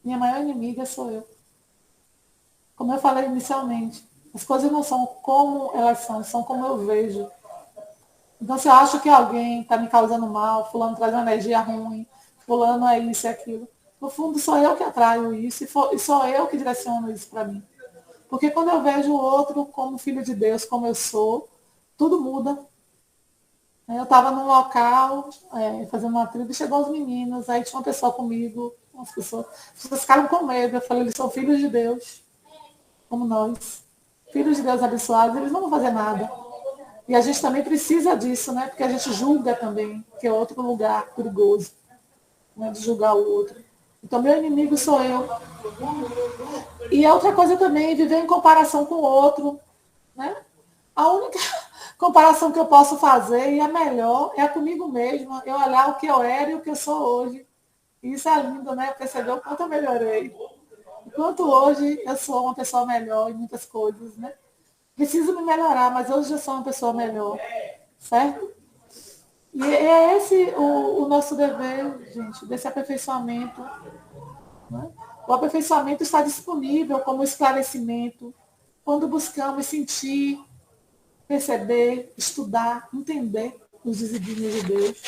Speaker 2: Minha maior inimiga sou eu. Como eu falei inicialmente, as coisas não são como elas são como eu vejo. Então, se eu acho que alguém está me causando mal, fulano traz uma energia ruim, fulano é isso e aquilo, no fundo sou eu que atraio isso e sou eu que direciono isso para mim. Porque quando eu vejo o outro como filho de Deus, como eu sou, tudo muda. Eu estava num local, fazendo uma trilha, e chegou os meninos, aí tinha uma pessoa comigo, as pessoas ficaram com medo. Eu falei, eles são filhos de Deus, como nós. Filhos de Deus abençoados, eles não vão fazer nada. E a gente também precisa disso, né? Porque a gente julga também, que é outro lugar perigoso, né? De julgar o outro. Então, meu inimigo sou eu. E a outra coisa também, viver em comparação com o outro. Né? A única comparação que eu posso fazer, e a melhor, é comigo mesma. Eu olhar o que eu era e o que eu sou hoje. E isso é lindo, né? Perceber o quanto eu melhorei. O quanto hoje eu sou uma pessoa melhor em muitas coisas, né? Preciso me melhorar, mas hoje eu sou uma pessoa melhor. Certo? E é esse o nosso dever, gente, desse aperfeiçoamento. Né? O aperfeiçoamento está disponível como esclarecimento quando buscamos sentir, perceber, estudar, entender os desígnios de Deus.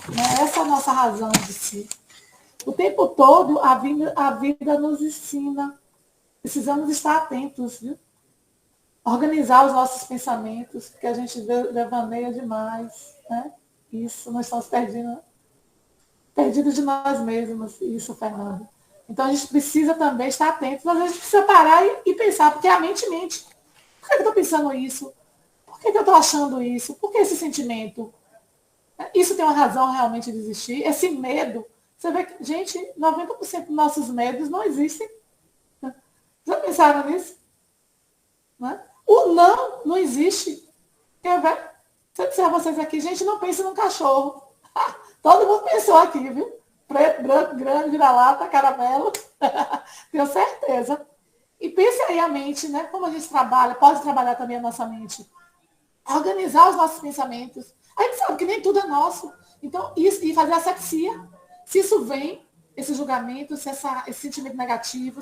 Speaker 2: Né? Essa é a nossa razão de si. O tempo todo a vida nos ensina. Precisamos estar atentos, viu? Organizar os nossos pensamentos, porque a gente devaneia demais. Né? Isso, nós estamos perdidos de nós mesmos. Isso, Fernando. Então, a gente precisa também estar atento. Às vezes, precisa parar e pensar, porque a mente mente. Por que eu estou pensando isso? Por que eu estou achando isso? Por que esse sentimento? Isso tem uma razão realmente de existir? Esse medo. Você vê que, gente, 90% dos nossos medos não existem. Já pensaram nisso? Né? O não existe. Quer ver? Se eu disser a vocês aqui, gente, não pense num cachorro. Todo mundo pensou aqui, viu? Preto, branco, grande, vira-lata, caramelo. Tenho certeza. E pense aí a mente, né? Como a gente trabalha, pode trabalhar também a nossa mente. Organizar os nossos pensamentos. A gente sabe que nem tudo é nosso. Então, isso, e fazer asepsia. Se isso vem, esse julgamento, se esse sentimento negativo,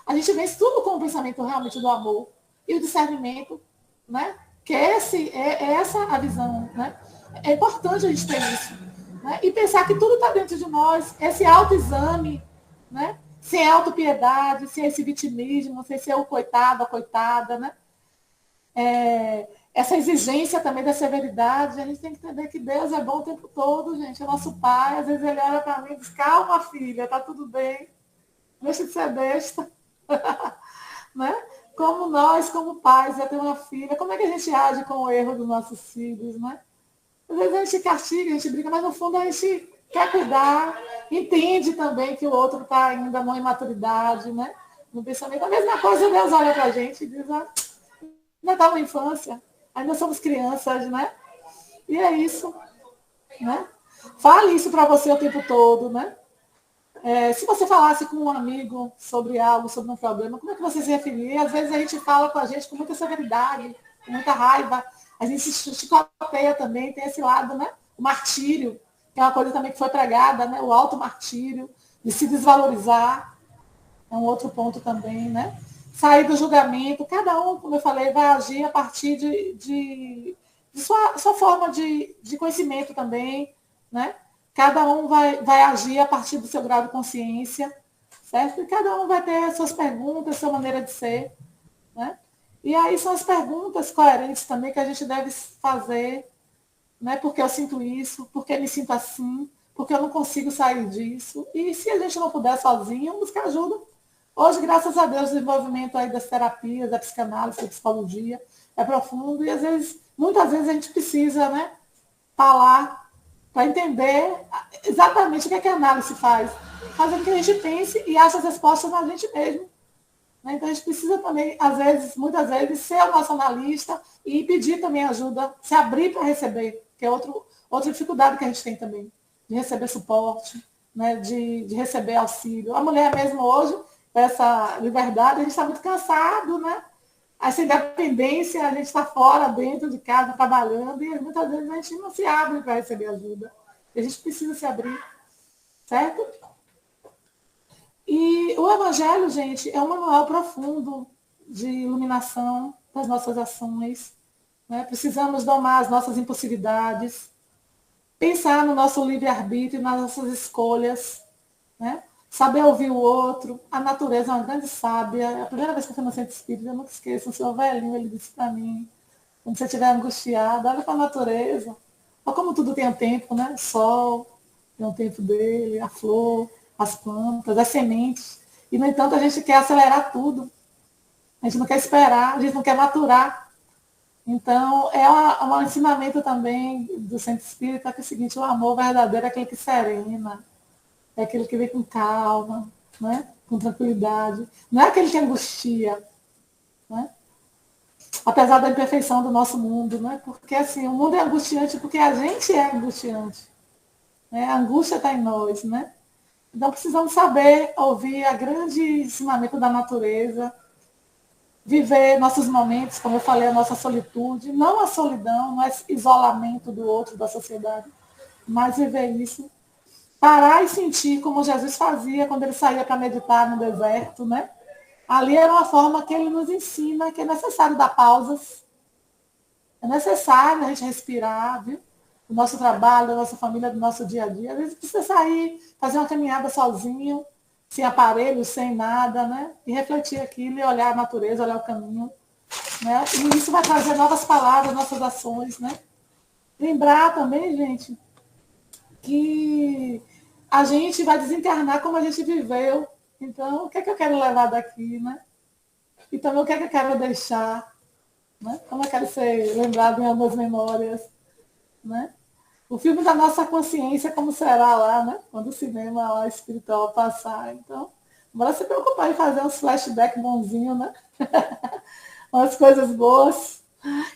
Speaker 2: a gente vê isso tudo com o pensamento realmente do amor e o discernimento, né? Que é essa a visão, né? É importante a gente ter isso. Né? E pensar que tudo está dentro de nós, esse autoexame, né? Sem autopiedade, sem esse vitimismo, sem ser o coitado, a coitada, né? Essa exigência também da severidade, a gente tem que entender que Deus é bom o tempo todo, gente, é nosso Pai, às vezes ele olha para mim e diz, calma filha, tá tudo bem, deixa de ser besta. Né? Como nós, como pais, já ter uma filha, como é que a gente age com o erro dos nossos filhos, né? Às vezes a gente castiga, a gente briga, mas no fundo a gente quer cuidar, entende também que o outro está ainda numa imaturidade, né? No pensamento. A mesma coisa, Deus olha para a gente e diz, ainda está na infância, ainda somos crianças, né? E é isso, né? Fale isso para você o tempo todo, né? Se você falasse com um amigo sobre algo, sobre um problema, como é que você se referiria? Às vezes a gente fala com a gente com muita severidade, com muita raiva, a gente se chicoteia também, tem esse lado, né? O martírio, que é uma coisa também que foi pregada, né? O auto-martírio, de se desvalorizar, é um outro ponto também, né? Sair do julgamento, cada um, como eu falei, vai agir a partir de sua forma de conhecimento também, né? Cada um vai agir a partir do seu grau de consciência, certo? E cada um vai ter as suas perguntas, a sua maneira de ser, né? E aí são as perguntas coerentes também que a gente deve fazer, né? Porque eu sinto isso, porque eu me sinto assim, porque eu não consigo sair disso. E se a gente não puder sozinho, buscar ajuda, Hoje, graças a Deus, o desenvolvimento aí das terapias, da psicanálise, da psicologia é profundo e às vezes, muitas vezes a gente precisa, né, falar para entender exatamente o que, é que a análise faz. Fazendo com que a gente pense e ache as respostas na gente mesmo. Né? Então a gente precisa também, às vezes, muitas vezes, ser o nosso analista e pedir também ajuda, se abrir para receber, que é outra dificuldade que a gente tem também, de receber suporte, né? de receber auxílio. A mulher mesmo hoje, com essa liberdade, a gente está muito cansado, né? Essa independência, a gente está fora, dentro de casa, trabalhando, e muitas vezes a gente não se abre para receber ajuda. E a gente precisa se abrir, certo? E o Evangelho, gente, é um manual profundo de iluminação das nossas ações. Né? Precisamos domar as nossas impulsividades, pensar no nosso livre-arbítrio, nas nossas escolhas, né? Saber ouvir o outro. A natureza é uma grande sábia. A primeira vez que eu fui no centro espírita, eu nunca esqueço, o senhor velhinho, ele disse para mim, quando você estiver angustiado, olha para a natureza. Olha como tudo tem um tempo, né? O sol tem um tempo dele, a flor, as plantas, as sementes. E, no entanto, a gente quer acelerar tudo. A gente não quer esperar, a gente não quer maturar. Então, é um ensinamento também do centro espírita que é o seguinte, o amor verdadeiro é aquele que serena, é aquele que vem com calma, né? Com tranquilidade. Não é aquele que angustia, né? Apesar da imperfeição do nosso mundo, né? Porque assim, o mundo é angustiante porque a gente é angustiante. Né? A angústia está em nós, né? Então precisamos saber ouvir a grande ensinamento da natureza, viver nossos momentos, como eu falei, a nossa solitude, não a solidão, não é isolamento do outro, da sociedade, mas viver isso, parar e sentir como Jesus fazia quando ele saía para meditar no deserto, né? Ali era uma forma que ele nos ensina que é necessário dar pausas, é necessário a gente respirar, viu? Do nosso trabalho, da nossa família, do nosso dia a dia. Às vezes precisa sair, fazer uma caminhada sozinho, sem aparelho, sem nada, né? E refletir aquilo e olhar a natureza, olhar o caminho. Né? E isso vai trazer novas palavras, nossas ações, né? Lembrar também, gente, que a gente vai desencarnar como a gente viveu. Então, o que é que eu quero levar daqui, né? E também o que é que eu quero deixar, né? Como eu quero ser lembrado em algumas memórias, né? O filme da nossa consciência, como será lá, né? Quando o cinema lá espiritual passar. Então, bora se preocupar em fazer uns flashbacks bonzinhos, né? Umas coisas boas.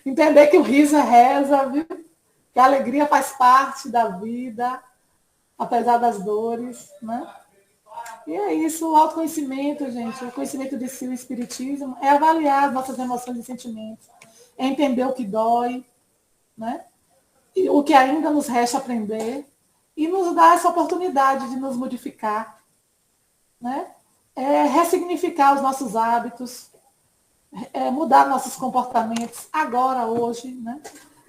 Speaker 2: Entender que o riso é reza, viu? Que a alegria faz parte da vida, apesar das dores, né? E é isso, o autoconhecimento, gente, o conhecimento de si, o espiritismo, é avaliar as nossas emoções e sentimentos, é entender o que dói, né? E o que ainda nos resta aprender, e nos dar essa oportunidade de nos modificar, né? É ressignificar os nossos hábitos, mudar nossos comportamentos agora, hoje, né?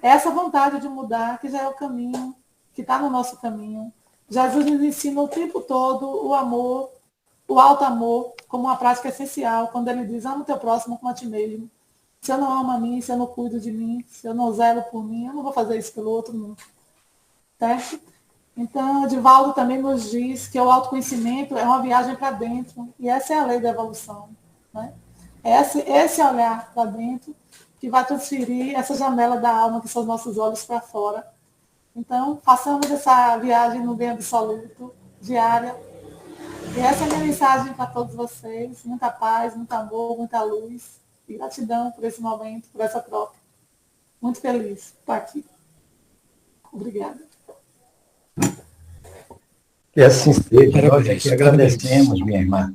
Speaker 2: Essa vontade de mudar, que já é o caminho, que está no nosso caminho. Jesus nos ensina o tempo todo o amor, o alto amor, como uma prática essencial, quando ele diz, ama o teu próximo como a ti mesmo. Se eu não amo a mim, se eu não cuido de mim, se eu não zelo por mim, eu não vou fazer isso pelo outro nunca. Certo? Então, Divaldo também nos diz que o autoconhecimento é uma viagem para dentro, e essa é a lei da evolução. Né? Esse olhar para dentro que vai transferir essa janela da alma, que são os nossos olhos, para fora. Então, façamos essa viagem no bem absoluto, diária. E essa é a minha mensagem para todos vocês. Muita paz, muito amor, muita luz. E gratidão por esse momento, por essa troca. Muito feliz de estar aqui. Obrigada.
Speaker 1: Que assim seja. Nós aqui agradecemos, minha irmã.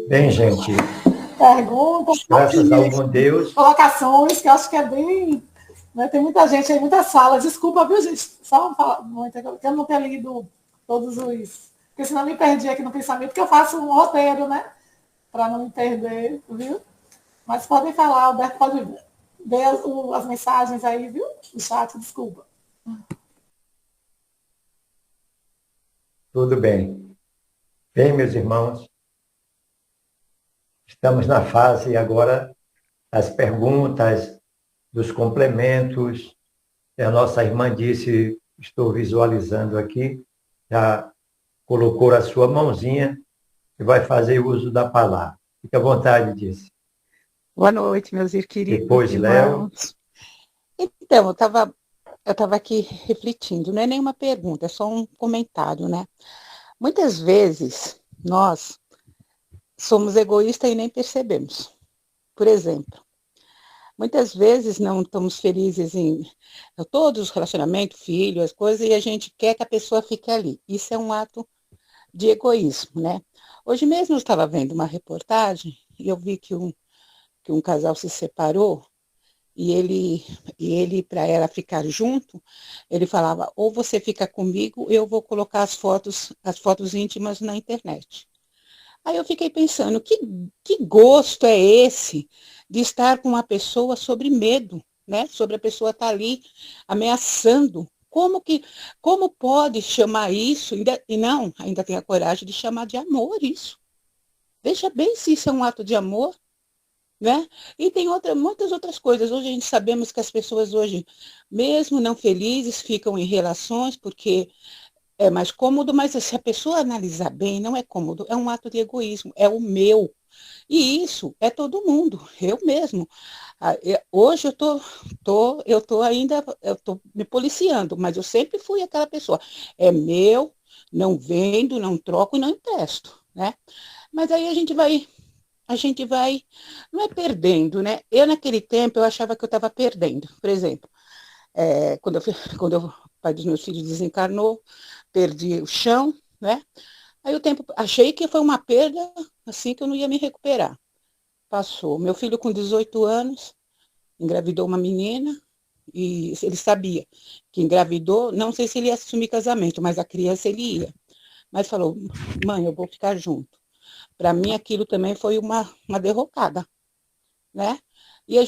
Speaker 1: Bem, gente.
Speaker 2: Perguntas,
Speaker 1: graças ao bom Deus.
Speaker 2: Colocações, que eu acho que é bem... Né, tem muita gente aí, muitas salas. Desculpa, viu, gente? Só falar, que eu não tenho lido todos os... Porque senão eu me perdi aqui no pensamento, porque eu faço um roteiro, né? Para não me perder, viu? Mas podem falar, o Alberto pode ver as mensagens aí, viu? O chat, desculpa.
Speaker 1: Tudo bem. Bem, meus irmãos, estamos na fase agora das perguntas, dos complementos. A nossa irmã disse, estou visualizando aqui, já colocou a sua mãozinha. e vai fazer uso da palavra. Fique à vontade disso.
Speaker 3: Boa noite, meus queridos
Speaker 1: Depois, Léo.
Speaker 3: irmãos. Então, eu tava aqui refletindo, não é nenhuma pergunta, é só um comentário, né? Muitas vezes nós somos egoístas e nem percebemos. Por exemplo, muitas vezes não estamos felizes em todos os relacionamentos, filhos, as coisas, e a gente quer que a pessoa fique ali. Isso é um ato de egoísmo, né? Hoje mesmo eu estava vendo uma reportagem e eu vi que um casal se separou e ele para ela ficar junto, ele falava, ou você fica comigo, eu vou colocar as fotos íntimas na internet. Aí eu fiquei pensando, que gosto é esse de estar com uma pessoa sobre medo, né? Sobre a pessoa estar ali ameaçando. Como pode chamar isso, ainda tem a coragem de chamar de amor isso. Veja bem se isso é um ato de amor, né? E tem muitas outras coisas. Hoje a gente sabemos que as pessoas hoje, mesmo não felizes, ficam em relações porque é mais cômodo, mas se a pessoa analisar bem, não é cômodo, é um ato de egoísmo, é o meu. E isso é todo mundo, eu mesmo. Hoje eu tô me policiando, mas eu sempre fui aquela pessoa. É meu, não vendo, não troco e não empresto, né? Mas aí a gente vai, não é perdendo, né? Eu naquele tempo eu achava que eu estava perdendo. Por exemplo, quando o pai dos meus filhos desencarnou, perdi o chão, né? Aí o tempo, achei que foi uma perda, assim, que eu não ia me recuperar. Passou. Meu filho com 18 anos, engravidou uma menina, e ele sabia que engravidou, não sei se ele ia assumir casamento, mas a criança ele ia. Mas falou, mãe, eu vou ficar junto. Para mim aquilo também foi uma derrocada, né? E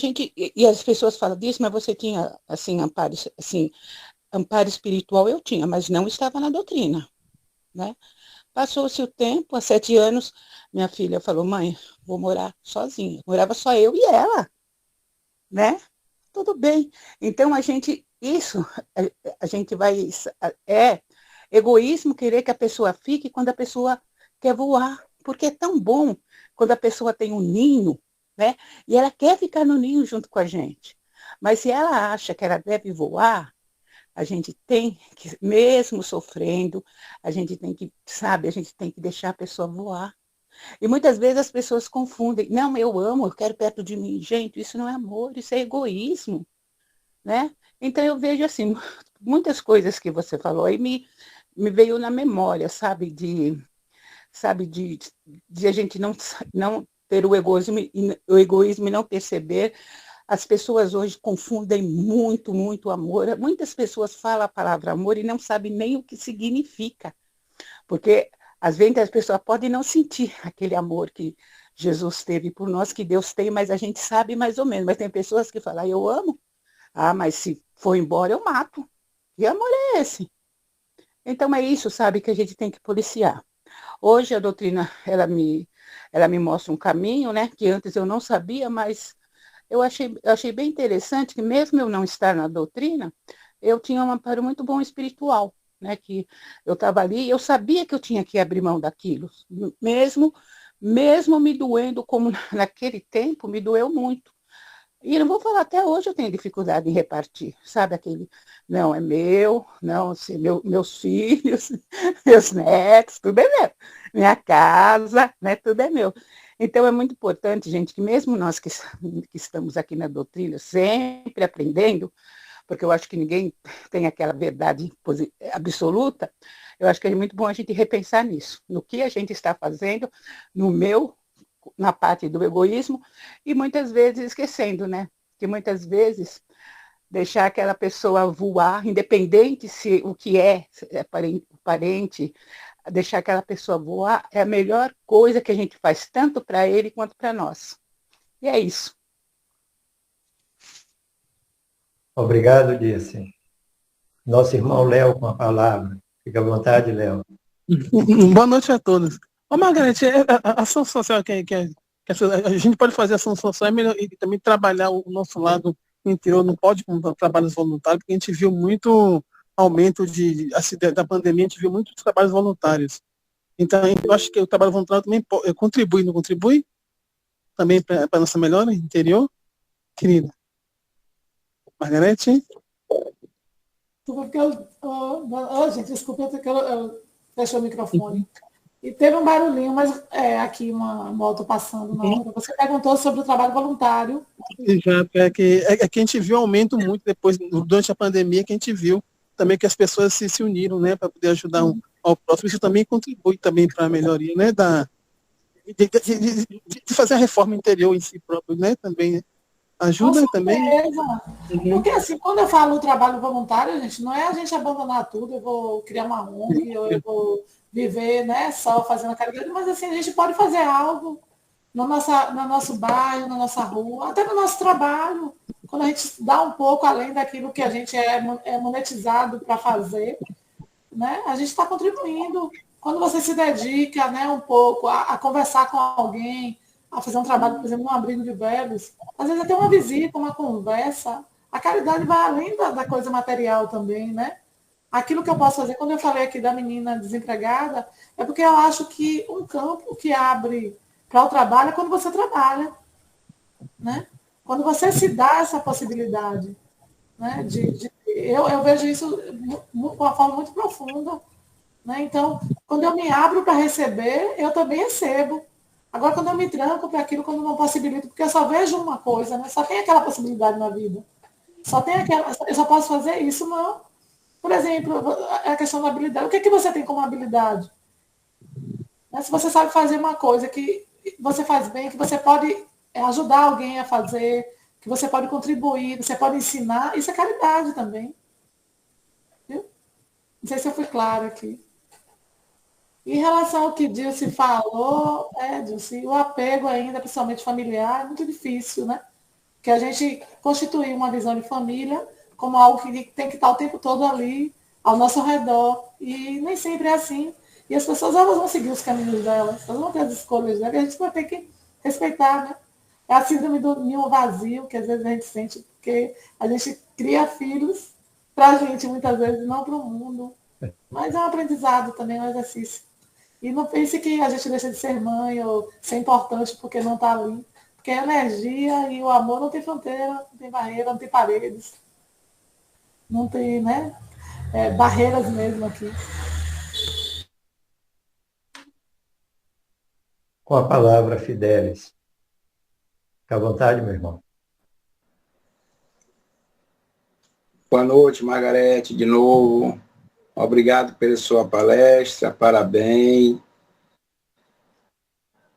Speaker 3: as pessoas falam disso, mas você tinha, assim, amparo espiritual eu tinha, mas não estava na doutrina, né? Passou-se o tempo, há 7 anos, minha filha falou, mãe, vou morar sozinha. Morava só eu e ela, né? Tudo bem. Então, a gente vai, é egoísmo querer que a pessoa fique quando a pessoa quer voar, porque é tão bom quando a pessoa tem um ninho, né? E ela quer ficar no ninho junto com a gente. Mas se ela acha que ela deve voar, a gente tem que, mesmo sofrendo, a gente tem que, sabe, a gente tem que deixar a pessoa voar. E muitas vezes as pessoas confundem. Não, eu amo, eu quero perto de mim. Gente, isso não é amor, isso é egoísmo, né? Então eu vejo assim, muitas coisas que você falou aí me veio na memória, sabe, de a gente não ter o egoísmo e não perceber. As pessoas hoje confundem muito, muito amor. Muitas pessoas falam a palavra amor e não sabem nem o que significa. Porque, às vezes, as pessoas podem não sentir aquele amor que Jesus teve por nós, que Deus tem, mas a gente sabe mais ou menos. Mas tem pessoas que falam, eu amo. Ah, mas se for embora, eu mato. Que amor é esse? Então, é isso, sabe, que a gente tem que policiar. Hoje, a doutrina, ela me mostra um caminho, né, que antes eu não sabia, mas eu achei bem interessante que mesmo eu não estar na doutrina, eu tinha um amparo muito bom espiritual, né? Que eu estava ali, eu sabia que eu tinha que abrir mão daquilo, mesmo, mesmo me doendo, como naquele tempo me doeu muito. E não vou falar, até hoje eu tenho dificuldade em repartir, sabe aquele, não, é meu, não, assim, meus filhos, meus netos, tudo é meu, minha casa, né, tudo é meu. Então é muito importante, gente, que mesmo nós que estamos aqui na doutrina, sempre aprendendo, porque eu acho que ninguém tem aquela verdade absoluta, eu acho que é muito bom a gente repensar nisso, no que a gente está fazendo, no meu, na parte do egoísmo, e muitas vezes esquecendo, né? Que muitas vezes deixar aquela pessoa voar, independente se o que é parente, deixar aquela pessoa voar é a melhor coisa que a gente faz, tanto para ele quanto para nós. E é isso.
Speaker 1: Obrigado, Dirce. Nosso irmão Léo com a palavra. Fique à vontade, Léo.
Speaker 4: Boa noite a todos. Ô, Margarete, a ação social a gente pode fazer ação social e também trabalhar o nosso lado interior, não pode com trabalhos voluntários, porque a gente viu muito aumento assim, da pandemia, a gente viu muitos trabalhos voluntários. Então, eu acho que o trabalho voluntário também contribui, não contribui? Também para a nossa melhora interior, querida. Margarete?
Speaker 2: Porque gente, desculpa, eu fechei o microfone. E teve um barulhinho, mas aqui uma moto passando na hora. Você perguntou sobre o trabalho voluntário.
Speaker 4: Exato, que a gente viu um aumento muito depois, durante a pandemia, que a gente viu também que as pessoas se uniram, né, para poder ajudar ao próximo. Isso também contribui também para a melhoria, né, de fazer a reforma interior em si próprio, né, também, né? Ajuda também.
Speaker 2: Porque assim, quando eu falo trabalho voluntário, gente, não é a gente abandonar tudo, eu vou criar uma ONG, ou eu vou viver, né, só fazendo caridade, mas assim, a gente pode fazer algo no nosso bairro, na nossa rua, até no nosso trabalho, quando a gente dá um pouco além daquilo que a gente é monetizado para fazer, né, a gente está contribuindo. Quando você se dedica, né, um pouco a conversar com alguém, a fazer um trabalho, por exemplo, num abrigo de velhos, às vezes até uma visita, uma conversa, a caridade vai além da coisa material também, né? Aquilo que eu posso fazer, quando eu falei aqui da menina desempregada, é porque eu acho que um campo que abre para o trabalho é quando você trabalha, né? Quando você se dá essa possibilidade, né? Eu vejo isso de uma forma muito profunda, né? Então, quando eu me abro para receber, eu também recebo. Agora, quando eu me tranco para aquilo, quando não possibilito, porque eu só vejo uma coisa, né? Só tem aquela possibilidade na vida. Só tem aquela, eu só posso fazer isso, não. Por exemplo, a questão da habilidade. O que, é que você tem como habilidade? Né? Se você sabe fazer uma coisa que você faz bem, que você pode ajudar alguém a fazer, que você pode contribuir, você pode ensinar, isso é caridade também. Viu? Não sei se eu fui clara aqui. Em relação ao que Dilce falou, Dilce, o apego ainda, principalmente familiar, é muito difícil, né? Que a gente constituir uma visão de família como algo que tem que estar o tempo todo ali, ao nosso redor. E nem sempre é assim. E as pessoas elas vão seguir os caminhos delas, elas vão ter as escolhas delas, e a gente vai ter que respeitar, né? É a síndrome do ninho vazio, que às vezes a gente sente, porque a gente cria filhos para a gente, muitas vezes, não para o mundo. Mas é um aprendizado também, um exercício. E não pense que a gente deixa de ser mãe ou ser importante porque não está ali. Porque a energia e o amor não tem fronteira, não tem barreira, não tem paredes. Não tem, né? Barreiras mesmo aqui.
Speaker 1: Com a palavra, Fidelis. Fica à vontade, meu irmão.
Speaker 5: Boa noite, Margarete, de novo. Obrigado pela sua palestra, parabéns.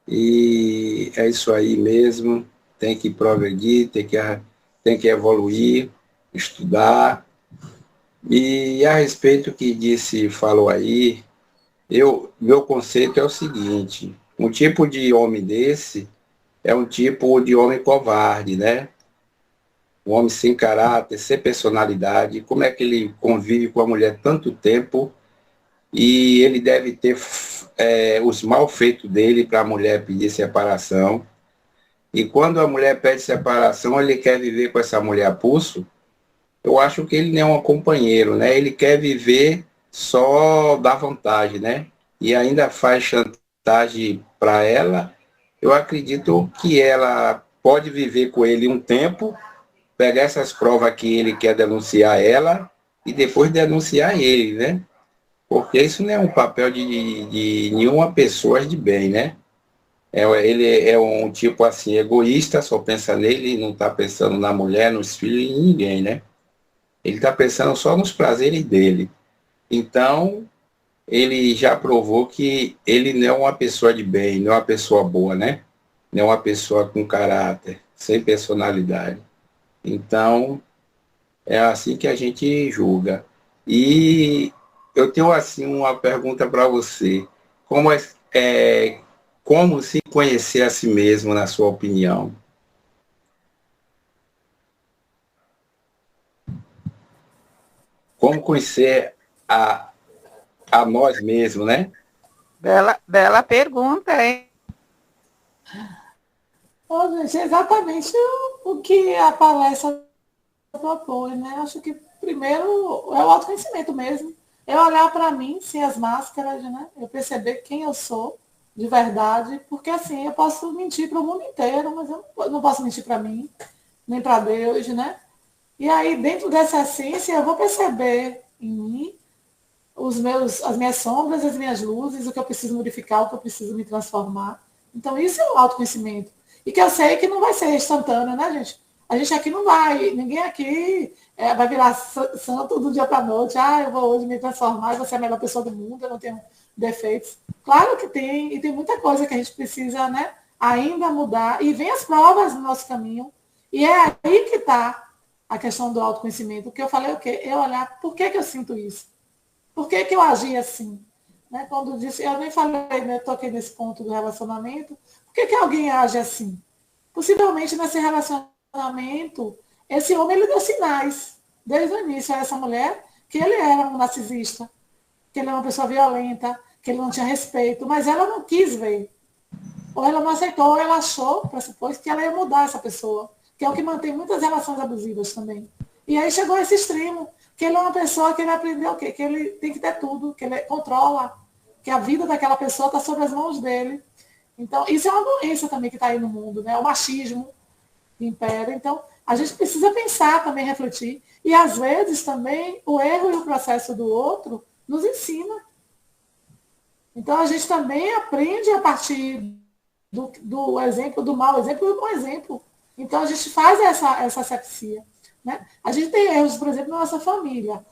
Speaker 5: E é isso aí mesmo. Tem que progredir, tem que evoluir, estudar. E a respeito do que falou aí, meu conceito é o seguinte: um tipo de homem desse é um tipo de homem covarde, né? Um homem sem caráter, sem personalidade. Como é que ele convive com a mulher tanto tempo e ele deve ter os malfeitos dele para a mulher pedir separação. E quando a mulher pede separação, ele quer viver com essa mulher a pulso. Eu acho que ele não é um companheiro, né? Ele quer viver só da vontade, né? E ainda faz chantagem para ela. Eu acredito que ela pode viver com ele um tempo, pegar essas provas que ele quer denunciar ela e depois denunciar ele, né? Porque isso não é um papel de nenhuma pessoa de bem, né? Ele é um tipo assim, egoísta, só pensa nele, não está pensando na mulher, nos filhos e em ninguém, né? Ele está pensando só nos prazeres dele. Então, ele já provou que ele não é uma pessoa de bem, não é uma pessoa boa, né? Não é uma pessoa com caráter, sem personalidade. Então, é assim que a gente julga. E eu tenho assim uma pergunta para você. Como como se conhecer a si mesmo, na sua opinião? Como conhecer a nós mesmos, né?
Speaker 3: Bela pergunta, hein?
Speaker 2: Gente, é exatamente o que a palestra propõe, né? Acho que primeiro é o autoconhecimento mesmo. é olhar para mim, sem as máscaras, né? Eu perceber quem eu sou de verdade, porque assim, eu posso mentir para o mundo inteiro, mas eu não posso mentir para mim, nem para Deus, né? E aí, dentro dessa essência, eu vou perceber em mim as minhas sombras, as minhas luzes, o que eu preciso modificar, o que eu preciso me transformar. Então, isso é o autoconhecimento. E que eu sei que não vai ser instantâneo, né, gente? A gente aqui não vai, ninguém aqui vai virar santo do dia para a noite. Ah, eu vou hoje me transformar, eu vou ser a melhor pessoa do mundo, eu não tenho defeitos. Claro que tem, e tem muita coisa que a gente precisa, né, ainda mudar. E vem as provas no nosso caminho. E é aí que está a questão do autoconhecimento. O que eu falei, o quê? Eu olhar, por que eu sinto isso? Por que eu agi assim? Né? Quando disse, eu nem falei, né, toquei nesse ponto do relacionamento. Por que alguém age assim? Possivelmente nesse relacionamento, esse homem ele deu sinais, desde o início a essa mulher, que ele era um narcisista, que ele era uma pessoa violenta, que ele não tinha respeito, mas ela não quis ver. Ou ela não aceitou, ou ela achou, pressupôs, que ela ia mudar essa pessoa, que é o que mantém muitas relações abusivas também. E aí chegou a esse extremo, que ele é uma pessoa que ele aprendeu o quê? Que ele tem que ter tudo, que ele controla, que a vida daquela pessoa está sobre as mãos dele. Então, isso é uma doença também que está aí no mundo, né? O machismo que impera. Então, a gente precisa pensar também, refletir. E, às vezes, também, o erro e o processo do outro nos ensina. Então, a gente também aprende a partir do exemplo, do mau exemplo e do bom exemplo. Então, a gente faz essa asepsia. Né? A gente tem erros, por exemplo, na nossa família.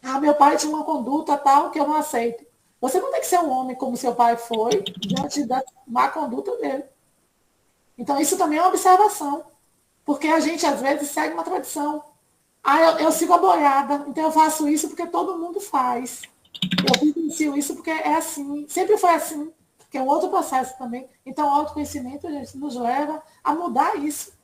Speaker 2: Ah, meu pai tinha uma conduta tal que eu não aceito. Você não tem que ser um homem como seu pai foi diante da má conduta dele. Então, isso também é uma observação. Porque a gente, às vezes, segue uma tradição. Ah, eu sigo a boiada, então eu faço isso porque todo mundo faz. Eu vivencio isso porque é assim. Sempre foi assim. Que é um outro processo também. Então, o autoconhecimento, gente, nos leva a mudar isso.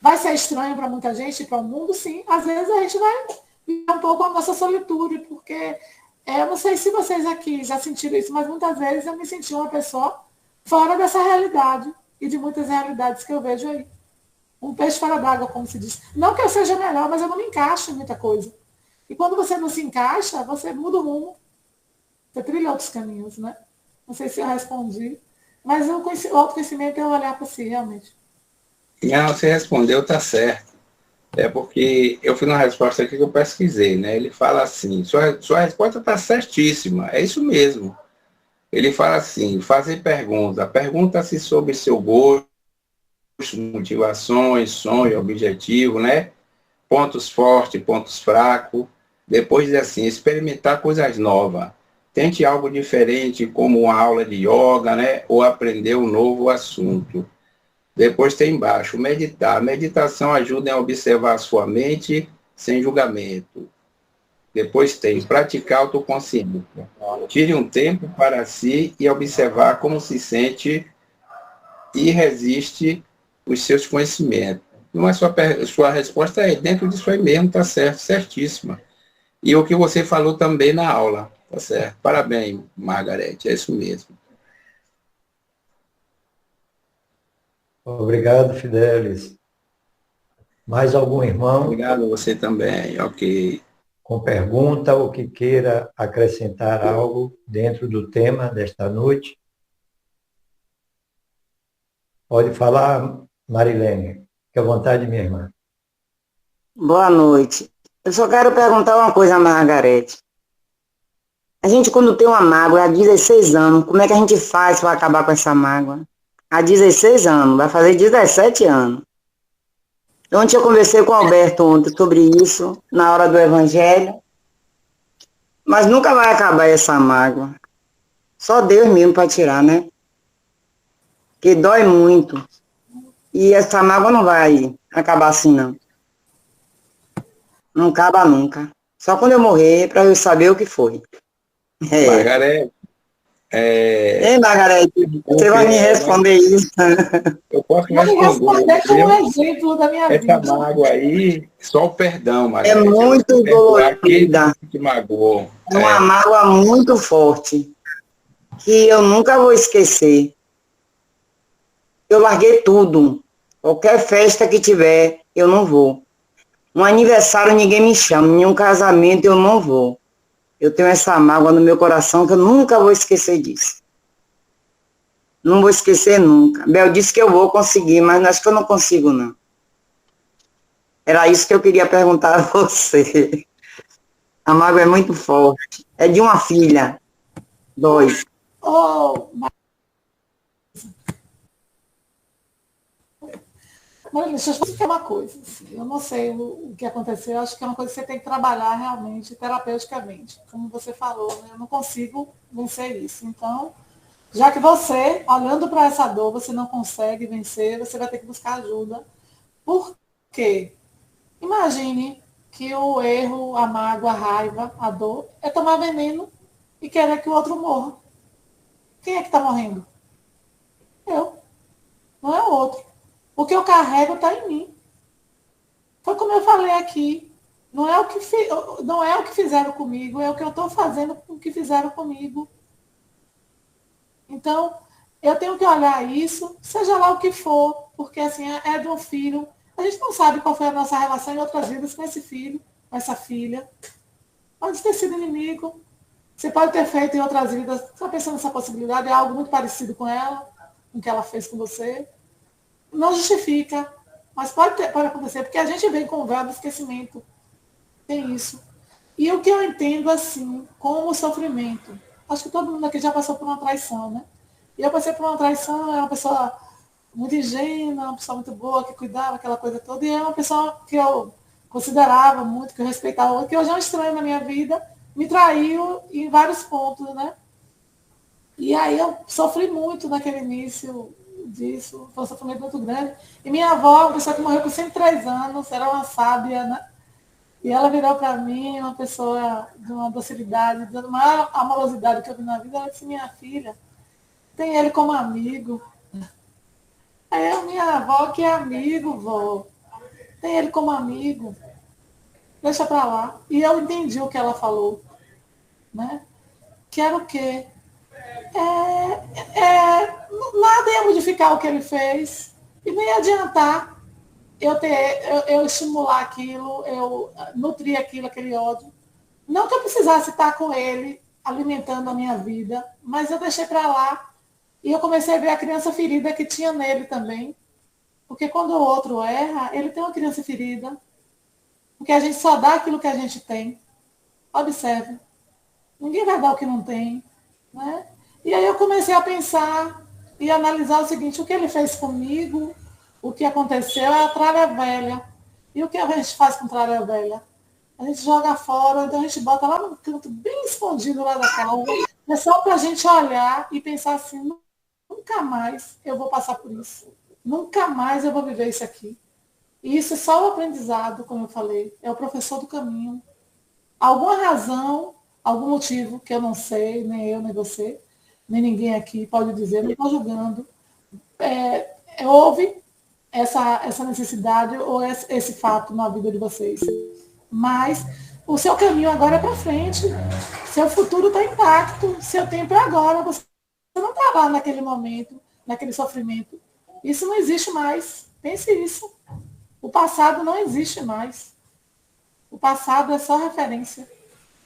Speaker 2: Vai ser estranho para muita gente, para o mundo, sim. Às vezes a gente vai viver um pouco a nossa solitude, porque eu não sei se vocês aqui já sentiram isso, mas muitas vezes eu me senti uma pessoa fora dessa realidade e de muitas realidades que eu vejo aí. Um peixe fora d'água, como se diz. Não que eu seja melhor, mas eu não me encaixo em muita coisa. E quando você não se encaixa, você muda o rumo. Você trilha outros caminhos, né? Não sei se eu respondi. Mas o autoconhecimento é olhar para si, realmente.
Speaker 5: Não, você respondeu, tá certo. É porque eu fui na resposta aqui que eu pesquisei, né? Ele fala assim, sua resposta está certíssima, é isso mesmo. Ele fala assim, fazer pergunta, pergunta-se sobre seu gosto, motivações, sonho, objetivo, né? Pontos fortes, pontos fracos. Depois diz assim, experimentar coisas novas. Tente algo diferente, como uma aula de yoga, né? Ou aprender um novo assunto. Depois tem embaixo, meditar. A meditação ajuda a observar a sua mente sem julgamento. Depois tem praticar autoconsciência. Tire um tempo para si e observar como se sente e resiste os seus conhecimentos. Mas sua resposta é dentro disso aí mesmo, está certo, certíssima. E o que você falou também na aula, tá certo? Parabéns, Margarete, é isso mesmo.
Speaker 1: Obrigado, Fidelis. Mais algum irmão?
Speaker 5: Obrigado a você também, ok.
Speaker 1: Com pergunta ou que queira acrescentar algo dentro do tema desta noite? Pode falar, Marilene. Fique à vontade, minha irmã.
Speaker 6: Boa noite. Eu só quero perguntar uma coisa a Margarete. A gente, quando tem uma mágoa há 16 anos, como é que a gente faz para acabar com essa mágoa? Há 16 anos, vai fazer 17 anos. Ontem eu conversei com o Alberto ontem sobre isso, na hora do Evangelho, mas nunca vai acabar essa mágoa. Só Deus mesmo para tirar, né? Que dói muito. E essa mágoa não vai acabar assim, não. Não acaba nunca. Só quando eu morrer, para eu saber o que foi.
Speaker 5: Margarete,
Speaker 6: Ei, Margarete, você vai me responder isso?
Speaker 5: eu posso
Speaker 2: Vou me responder com um
Speaker 5: viu?
Speaker 2: exemplo da minha
Speaker 5: Essa
Speaker 2: vida.
Speaker 5: mágoa aí, só o perdão,
Speaker 6: É
Speaker 5: Margarete.
Speaker 6: muito
Speaker 5: Perdoar aquele
Speaker 6: dolorida.
Speaker 5: que te magoou.
Speaker 6: É uma mágoa muito forte, que eu nunca vou esquecer. Eu larguei tudo. Qualquer festa que tiver, eu não vou. Um aniversário ninguém me chama, nenhum casamento eu não vou. Eu tenho essa mágoa no meu coração que eu nunca vou esquecer disso. Não vou esquecer nunca. Bel disse que eu vou conseguir, mas acho que eu não consigo, não. Era isso que eu queria perguntar a você. A mágoa é muito forte. É de uma filha. 2.
Speaker 2: Oh, mas deixa eu te explicar uma coisa. Assim, eu não sei o que aconteceu, eu acho que é uma coisa que você tem que trabalhar realmente terapeuticamente. Como você falou, né? Eu não consigo vencer isso. Então, já que você, olhando para essa dor, você não consegue vencer, você vai ter que buscar ajuda. Por quê? Imagine que o erro, a mágoa, a raiva, a dor é tomar veneno e querer que o outro morra. Quem é que está morrendo? Eu, não é o outro. O que eu carrego está em mim. Foi como eu falei aqui. Não é o que fizeram comigo, é o que eu estou fazendo com o que fizeram comigo. Então, eu tenho que olhar isso, seja lá o que for, porque assim, é de um filho. A gente não sabe qual foi a nossa relação em outras vidas com esse filho, com essa filha. Pode ter sido inimigo. Você pode ter feito em outras vidas, está pensando nessa possibilidade, é algo muito parecido com ela, com o que ela fez com você. Não justifica, mas pode acontecer, porque a gente vem com o véu do esquecimento. Tem isso. E o que eu entendo, assim, como sofrimento. Acho que todo mundo aqui já passou por uma traição, né? E eu passei por uma traição, era uma pessoa muito ingênua, uma pessoa muito boa, que cuidava, aquela coisa toda, e é uma pessoa que eu considerava muito, que eu respeitava, que hoje é um estranho na minha vida, me traiu em vários pontos, né? E aí eu sofri muito naquele início disso, foi um sofrimento muito grande. E minha avó, uma pessoa que morreu com 103 anos, era uma sábia, né? E ela virou para mim uma pessoa de uma docilidade, de uma maior amorosidade que eu vi na vida. Ela disse, minha filha, tem ele como amigo. Aí a minha avó, que é amigo, vó, tem ele como amigo. Deixa para lá. E eu entendi o que ela falou, né? Que era o quê? Nada ia modificar o que ele fez. E nem ia adiantar eu estimular aquilo, eu nutrir aquilo, aquele ódio. Não que eu precisasse estar com ele, alimentando a minha vida, mas eu deixei para lá e eu comecei a ver a criança ferida que tinha nele também. Porque quando o outro erra, ele tem uma criança ferida. Porque a gente só dá aquilo que a gente tem. Observe. Ninguém vai dar o que não tem. Né? E aí eu comecei a pensar e analisar o seguinte, o que ele fez comigo, o que aconteceu é a tralha velha. E o que a gente faz com tralha velha? A gente joga fora, então a gente bota lá no canto, bem escondido lá da casa. É só para a gente olhar e pensar assim, nunca mais eu vou passar por isso. Nunca mais eu vou viver isso aqui. E isso é só o aprendizado, como eu falei. É o professor do caminho. Alguma razão, algum motivo que eu não sei, nem eu, nem você, nem ninguém aqui pode dizer, não estou julgando. Houve essa necessidade ou esse fato na vida de vocês. Mas o seu caminho agora é para frente. Seu futuro está intacto. Seu tempo é agora. Você não está lá naquele momento, naquele sofrimento. Isso não existe mais. Pense isso. O passado não existe mais. O passado é só referência.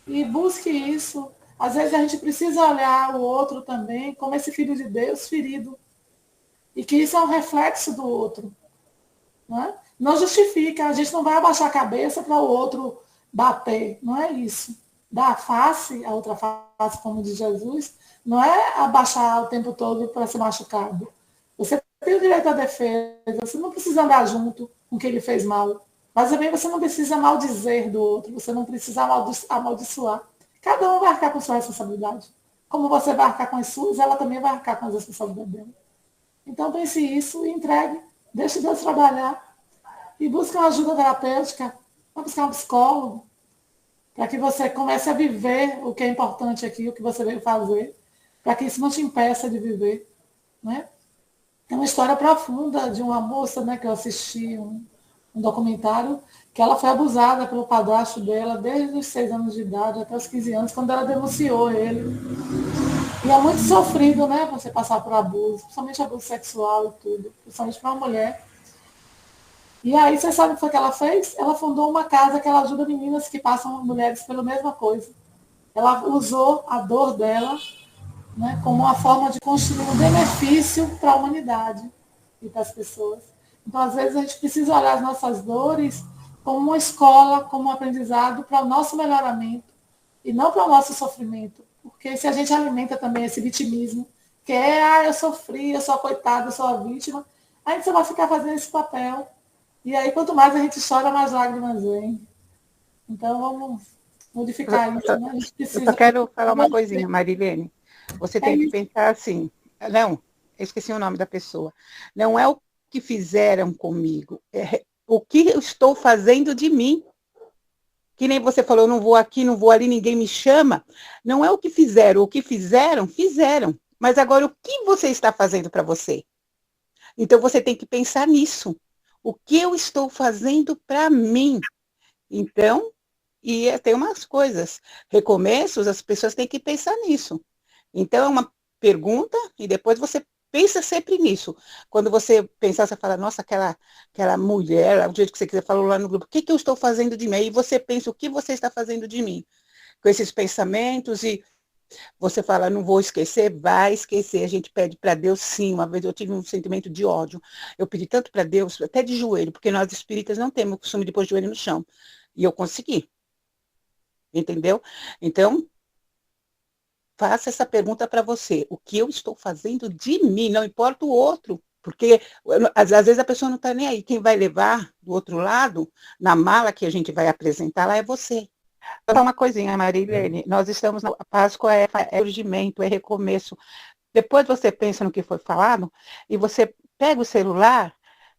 Speaker 2: E busque isso. Às vezes a gente precisa olhar o outro também como esse filho de Deus ferido. E que isso é um reflexo do outro. Não é? Não justifica, a gente não vai abaixar a cabeça para o outro bater, não é isso. Dar a face, a outra face, como diz Jesus, não é abaixar o tempo todo para ser machucado. Você tem o direito à defesa, você não precisa andar junto com quem ele fez mal, mas também você não precisa maldizer do outro, você não precisa amaldiçoar. Cada um vai arcar com sua responsabilidade. Como você vai arcar com as suas, ela também vai arcar com as responsabilidades dela. Então pense isso e entregue, deixe Deus trabalhar. E busque uma ajuda terapêutica, vai buscar um psicólogo, para que você comece a viver o que é importante aqui, o que você veio fazer, para que isso não te impeça de viver. Né? É uma história profunda de uma moça, né, que eu assisti um documentário, que ela foi abusada pelo padrasto dela desde os 6 anos de idade até os 15 anos, quando ela denunciou ele. E é muito sofrido, né, você passar por abuso, principalmente abuso sexual e tudo, principalmente para uma mulher. E aí, você sabe o que foi que ela fez? Ela fundou uma casa que ela ajuda meninas que passam, mulheres, pela mesma coisa. ela usou a dor dela, né, como uma forma de construir um benefício para a humanidade e para as pessoas. Então, às vezes, a gente precisa olhar as nossas dores como uma escola, como um aprendizado para o nosso melhoramento e não para o nosso sofrimento. Porque se a gente alimenta também esse vitimismo, que é, eu sofri, eu sou a coitada, eu sou a vítima, a gente só vai ficar fazendo esse papel. E aí, quanto mais a gente chora, mais lágrimas vêm. Então, vamos modificar isso, né? A gente
Speaker 3: Eu
Speaker 2: precisa.
Speaker 3: só quero falar uma coisinha, Marilene. Você tem que pensar assim, não, eu esqueci o nome da pessoa. Não é o que fizeram comigo, é o que eu estou fazendo de mim. Que nem você falou, eu não vou aqui, não vou ali, ninguém me chama. Não é o que fizeram, o que fizeram, fizeram. Mas agora, o que você está fazendo para você? Então, você tem que pensar nisso. O que eu estou fazendo para mim? Então, e tem umas coisas, recomeços, as pessoas têm que pensar nisso. Então, é uma pergunta e depois você pensa sempre nisso. Quando você pensar, você fala, nossa, aquela mulher, do jeito que você quiser, falou lá no grupo, o que eu estou fazendo de mim? E você pensa, o que você está fazendo de mim? Com esses pensamentos e você fala, não vou esquecer, vai esquecer. A gente pede para Deus, sim. Uma vez eu tive um sentimento de ódio. Eu pedi tanto para Deus, até de joelho, porque nós espíritas não temos o costume de pôr o joelho no chão. E eu consegui. Entendeu? Então, faça essa pergunta para você. O que eu estou fazendo de mim? Não importa o outro. Porque, às vezes, a pessoa não está nem aí. Quem vai levar do outro lado, na mala que a gente vai apresentar, lá é você. Só uma coisinha, Marilene. Nós estamos na Páscoa, é surgimento, é recomeço. Depois você pensa no que foi falado e você pega o celular,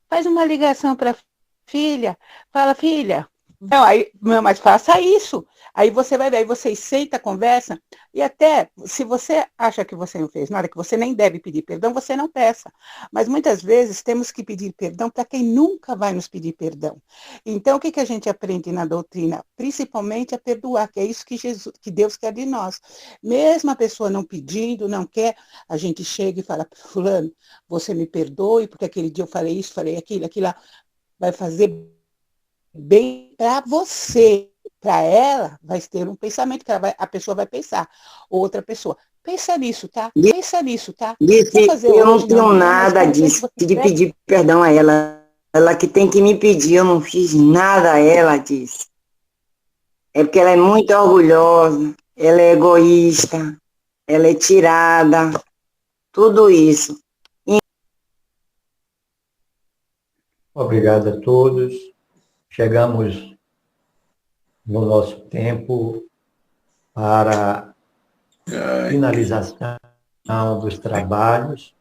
Speaker 3: faz uma ligação para a filha, fala, filha, não, aí, não, mas faça isso. Aí você vai ver, aí vocês sentam, conversa, e até, se você acha que você não fez nada, que você nem deve pedir perdão, você não peça. Mas muitas vezes temos que pedir perdão para quem nunca vai nos pedir perdão. Então, o que a gente aprende na doutrina? Principalmente a perdoar, que é isso que Deus quer de nós. Mesmo a pessoa não pedindo, não quer, a gente chega e fala, fulano, você me perdoe, porque aquele dia eu falei isso, falei aquilo lá, vai fazer bem para você. Para ela, vai ter um pensamento que a pessoa vai pensar. Outra pessoa, pensa nisso, tá? Pensa nisso, tá? Vou
Speaker 6: Disse
Speaker 3: fazer
Speaker 6: que eu não
Speaker 3: hoje, não
Speaker 6: tenho
Speaker 3: amanhã, mas
Speaker 6: nada
Speaker 3: quero ver se
Speaker 6: disso,
Speaker 3: você
Speaker 6: de
Speaker 3: tiver.
Speaker 6: pedir perdão a ela. Ela que tem que me pedir, eu não fiz nada a ela, disse. É porque ela é muito orgulhosa, ela é egoísta, ela é tirada, tudo isso.
Speaker 1: Obrigado a todos. Chegamos no nosso tempo para a finalização dos trabalhos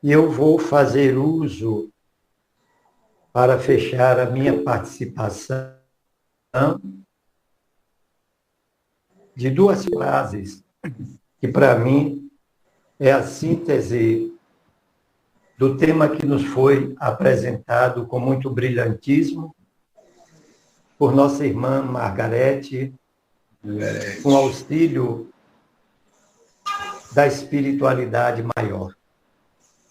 Speaker 1: e eu vou fazer uso, para fechar a minha participação, de duas frases que, para mim, é a síntese do tema que nos foi apresentado com muito brilhantismo por nossa irmã Margarete, com auxílio da espiritualidade maior,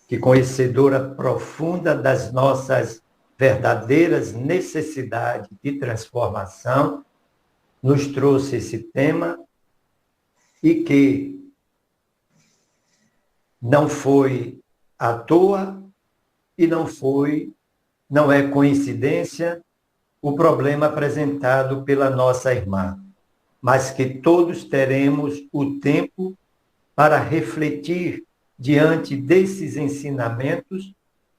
Speaker 1: que, conhecedora profunda das nossas verdadeiras necessidades de transformação, nos trouxe esse tema e que não foi à toa e não é coincidência o problema apresentado pela nossa irmã, mas que todos teremos o tempo para refletir diante desses ensinamentos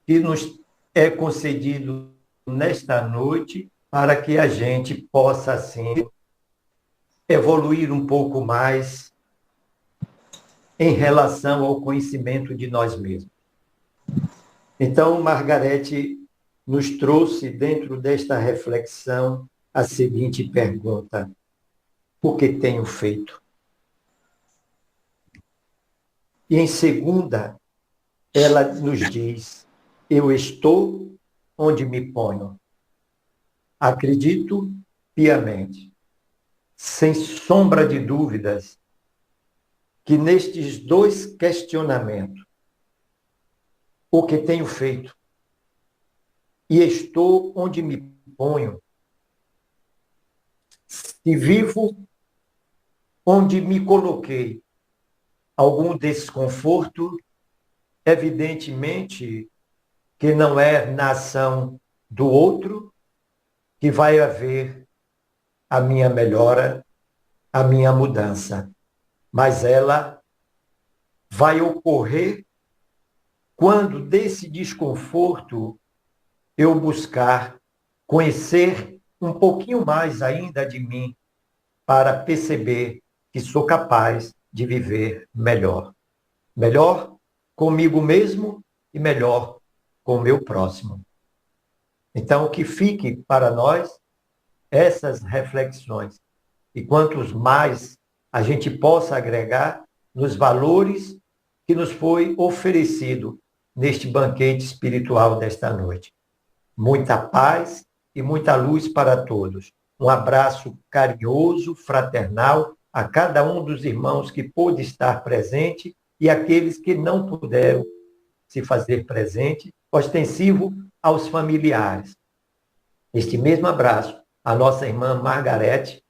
Speaker 1: que nos é concedido nesta noite, para que a gente possa, assim, evoluir um pouco mais em relação ao conhecimento de nós mesmos. Então, Margarete nos trouxe, dentro desta reflexão, a seguinte pergunta: o que tenho feito? E em segunda, ela nos diz: eu estou onde me ponho. Acredito piamente, sem sombra de dúvidas, que nestes dois questionamentos, o que tenho feito e estou onde me ponho, se vivo onde me coloquei algum desconforto, evidentemente que não é na ação do outro que vai haver a minha melhora, a minha mudança, mas ela vai ocorrer quando desse desconforto eu buscar conhecer um pouquinho mais ainda de mim para perceber que sou capaz de viver melhor. Melhor comigo mesmo e melhor com o meu próximo. Então, que fique para nós essas reflexões. E quantos mais a gente possa agregar nos valores que nos foi oferecido neste banquete espiritual desta noite. Muita paz e muita luz para todos. Um abraço carinhoso, fraternal a cada um dos irmãos que pôde estar presente e aqueles que não puderam se fazer presente, ostensivo aos familiares. Este mesmo abraço à nossa irmã Margarete.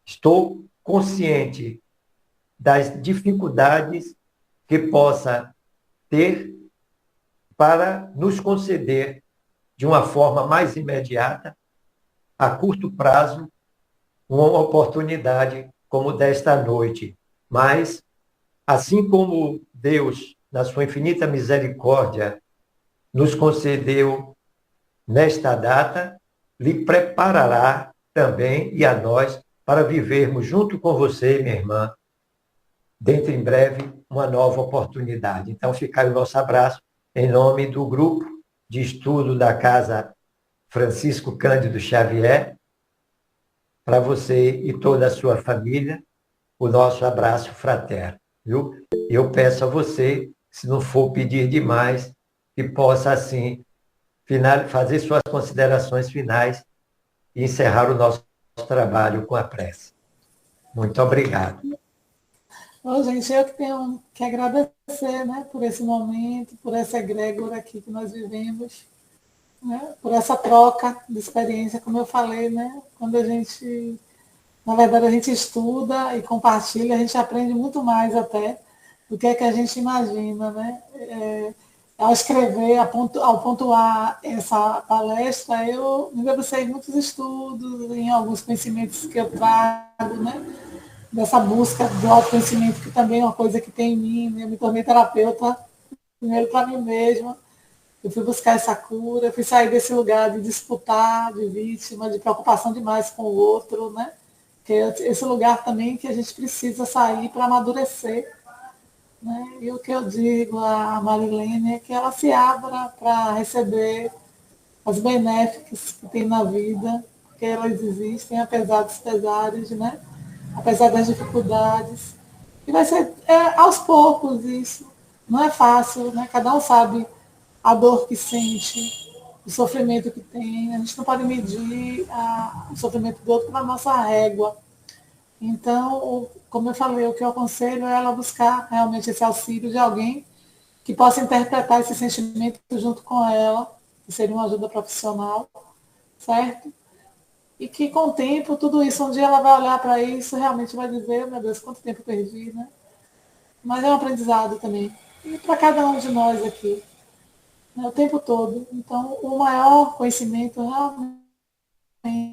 Speaker 1: Estou consciente das dificuldades que possa ter para nos conceder de uma forma mais imediata, a curto prazo, uma oportunidade como desta noite. Mas, assim como Deus, na sua infinita misericórdia, nos concedeu nesta data, lhe preparará também e a nós para vivermos junto com você, minha irmã, dentro em breve, uma nova oportunidade. Então, fica o nosso abraço em nome do grupo de estudo da Casa Francisco Cândido Xavier, para você e toda a sua família, o nosso abraço fraterno. Viu? Eu peço a você, se não for pedir demais, que possa, assim, fazer suas considerações finais e encerrar o nosso trabalho com a prece. Muito obrigado.
Speaker 2: Bom, gente, eu que tenho que agradecer, né, por esse momento, por essa egrégora aqui que nós vivemos, né, por essa troca de experiência, como eu falei, né, quando a gente, na verdade, a gente estuda e compartilha, a gente aprende muito mais até do que é que a gente imagina, né? Ao escrever, ao pontuar essa palestra, eu me debrucei em muitos estudos, em alguns conhecimentos que eu trago, né? Dessa busca do autoconhecimento, que também é uma coisa que tem em mim, né? Eu me tornei terapeuta, primeiro para mim mesma. Eu fui buscar essa cura, eu fui sair desse lugar de disputar, de vítima, de preocupação demais com o outro, né? Que é esse lugar também que a gente precisa sair para amadurecer. Né? E o que eu digo à Marilene é que ela se abra para receber as benéficas que tem na vida, porque elas existem, apesar dos pesares, né? Apesar das dificuldades. E vai ser aos poucos isso. Não é fácil, né? Cada um sabe a dor que sente, o sofrimento que tem. A gente não pode medir o sofrimento do outro com a nossa régua. Então, como eu falei, o que eu aconselho é ela buscar realmente esse auxílio de alguém que possa interpretar esse sentimento junto com ela, que seria uma ajuda profissional, certo? E que com o tempo, tudo isso, um dia ela vai olhar para isso e realmente vai dizer, meu Deus, quanto tempo eu perdi, né? Mas é um aprendizado também. E para cada um de nós aqui, né, o tempo todo. Então, o maior conhecimento realmente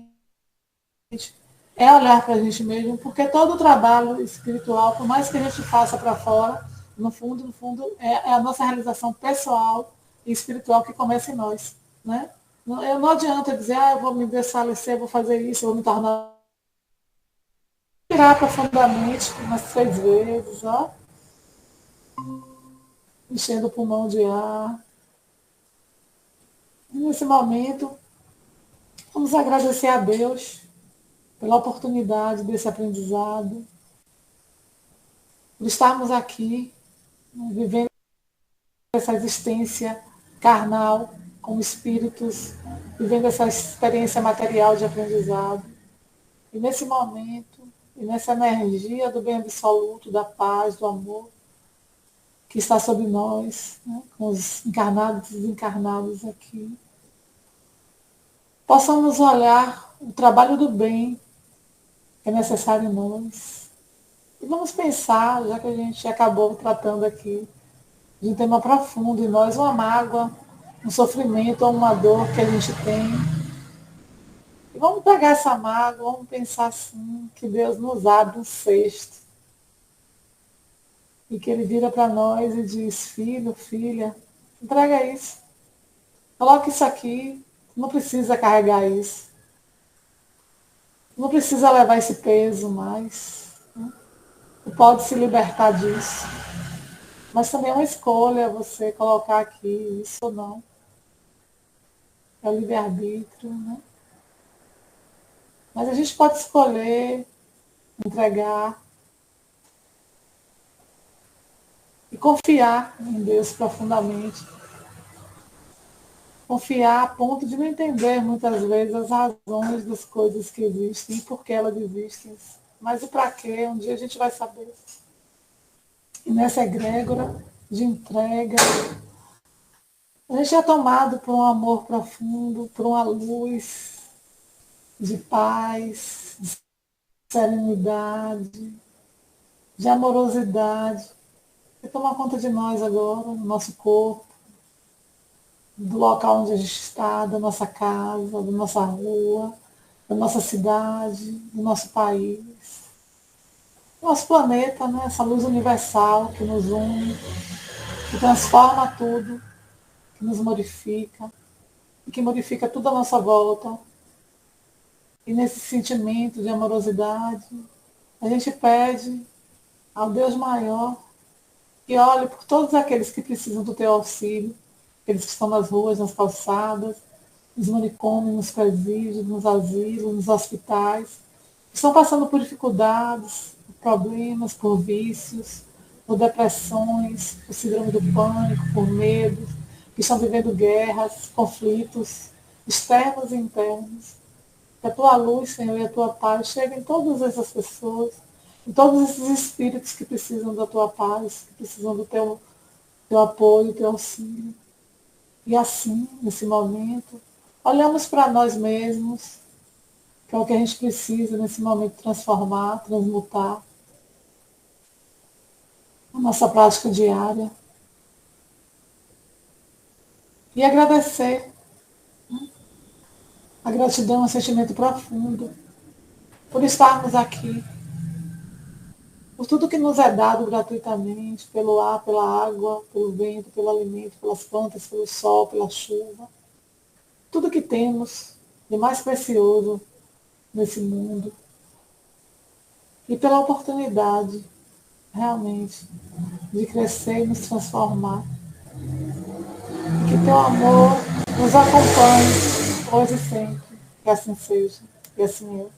Speaker 2: é olhar para a gente mesmo, porque todo o trabalho espiritual, por mais que a gente faça para fora, no fundo, é a nossa realização pessoal e espiritual que começa em nós. Né? Não adianta dizer, eu vou me desfalecer, vou fazer isso, vou me tornar. Tirar profundamente, umas 6 vezes, ó. Enchendo o pulmão de ar. E nesse momento, vamos agradecer a Deus pela oportunidade desse aprendizado, por estarmos aqui, né, vivendo essa existência carnal, como espíritos, vivendo essa experiência material de aprendizado. E nesse momento, e nessa energia do bem absoluto, da paz, do amor, que está sobre nós, né, com os encarnados e desencarnados aqui, possamos olhar o trabalho do bem que é necessário em nós, E vamos pensar, já que a gente acabou tratando aqui de um tema profundo em nós, uma mágoa, um sofrimento ou uma dor que a gente tem. E vamos pegar essa mágoa, vamos pensar assim, que Deus nos abre um cesto. E que Ele vira para nós e diz, filho, filha, entrega isso. Coloca isso aqui, não precisa carregar isso. Não precisa levar esse peso mais. Né? Pode se libertar disso. Mas também é uma escolha você colocar aqui isso ou não. É o livre-arbítrio, né? Mas a gente pode escolher, entregar e confiar em Deus profundamente. Confiar a ponto de não entender muitas vezes as razões das coisas que existem e por que elas existem. Mas o para quê, um dia a gente vai saber. E nessa egrégora de entrega, a gente é tomado por um amor profundo, por uma luz de paz, de serenidade, de amorosidade, que toma conta de nós agora, do nosso corpo, do local onde a gente está, da nossa casa, da nossa rua, da nossa cidade, do nosso país. Nosso planeta, né? Essa luz universal que nos une, que transforma tudo, que nos modifica, e que modifica tudo à nossa volta. E nesse sentimento de amorosidade, a gente pede ao Deus maior que olhe por todos aqueles que precisam do teu auxílio, aqueles que estão nas ruas, nas calçadas, nos manicômios, nos presídios, nos asilos, nos hospitais, que estão passando por dificuldades, por problemas, por vícios, por depressões, por síndrome do pânico, por medos, que estão vivendo guerras, conflitos externos e internos. Que a tua luz, Senhor, e a tua paz cheguem em todas essas pessoas, em todos esses espíritos que precisam da tua paz, que precisam do teu apoio, do teu auxílio. E assim, nesse momento, olhamos para nós mesmos, que é o que a gente precisa nesse momento transformar, transmutar a nossa prática diária. E agradecer. A gratidão é um sentimento profundo por estarmos aqui, por tudo que nos é dado gratuitamente, pelo ar, pela água, pelo vento, pelo alimento, pelas plantas, pelo sol, pela chuva. Tudo que temos de mais precioso nesse mundo. E pela oportunidade, realmente, de crescer e nos transformar. Que teu amor nos acompanhe hoje e sempre. Que assim seja. E assim é.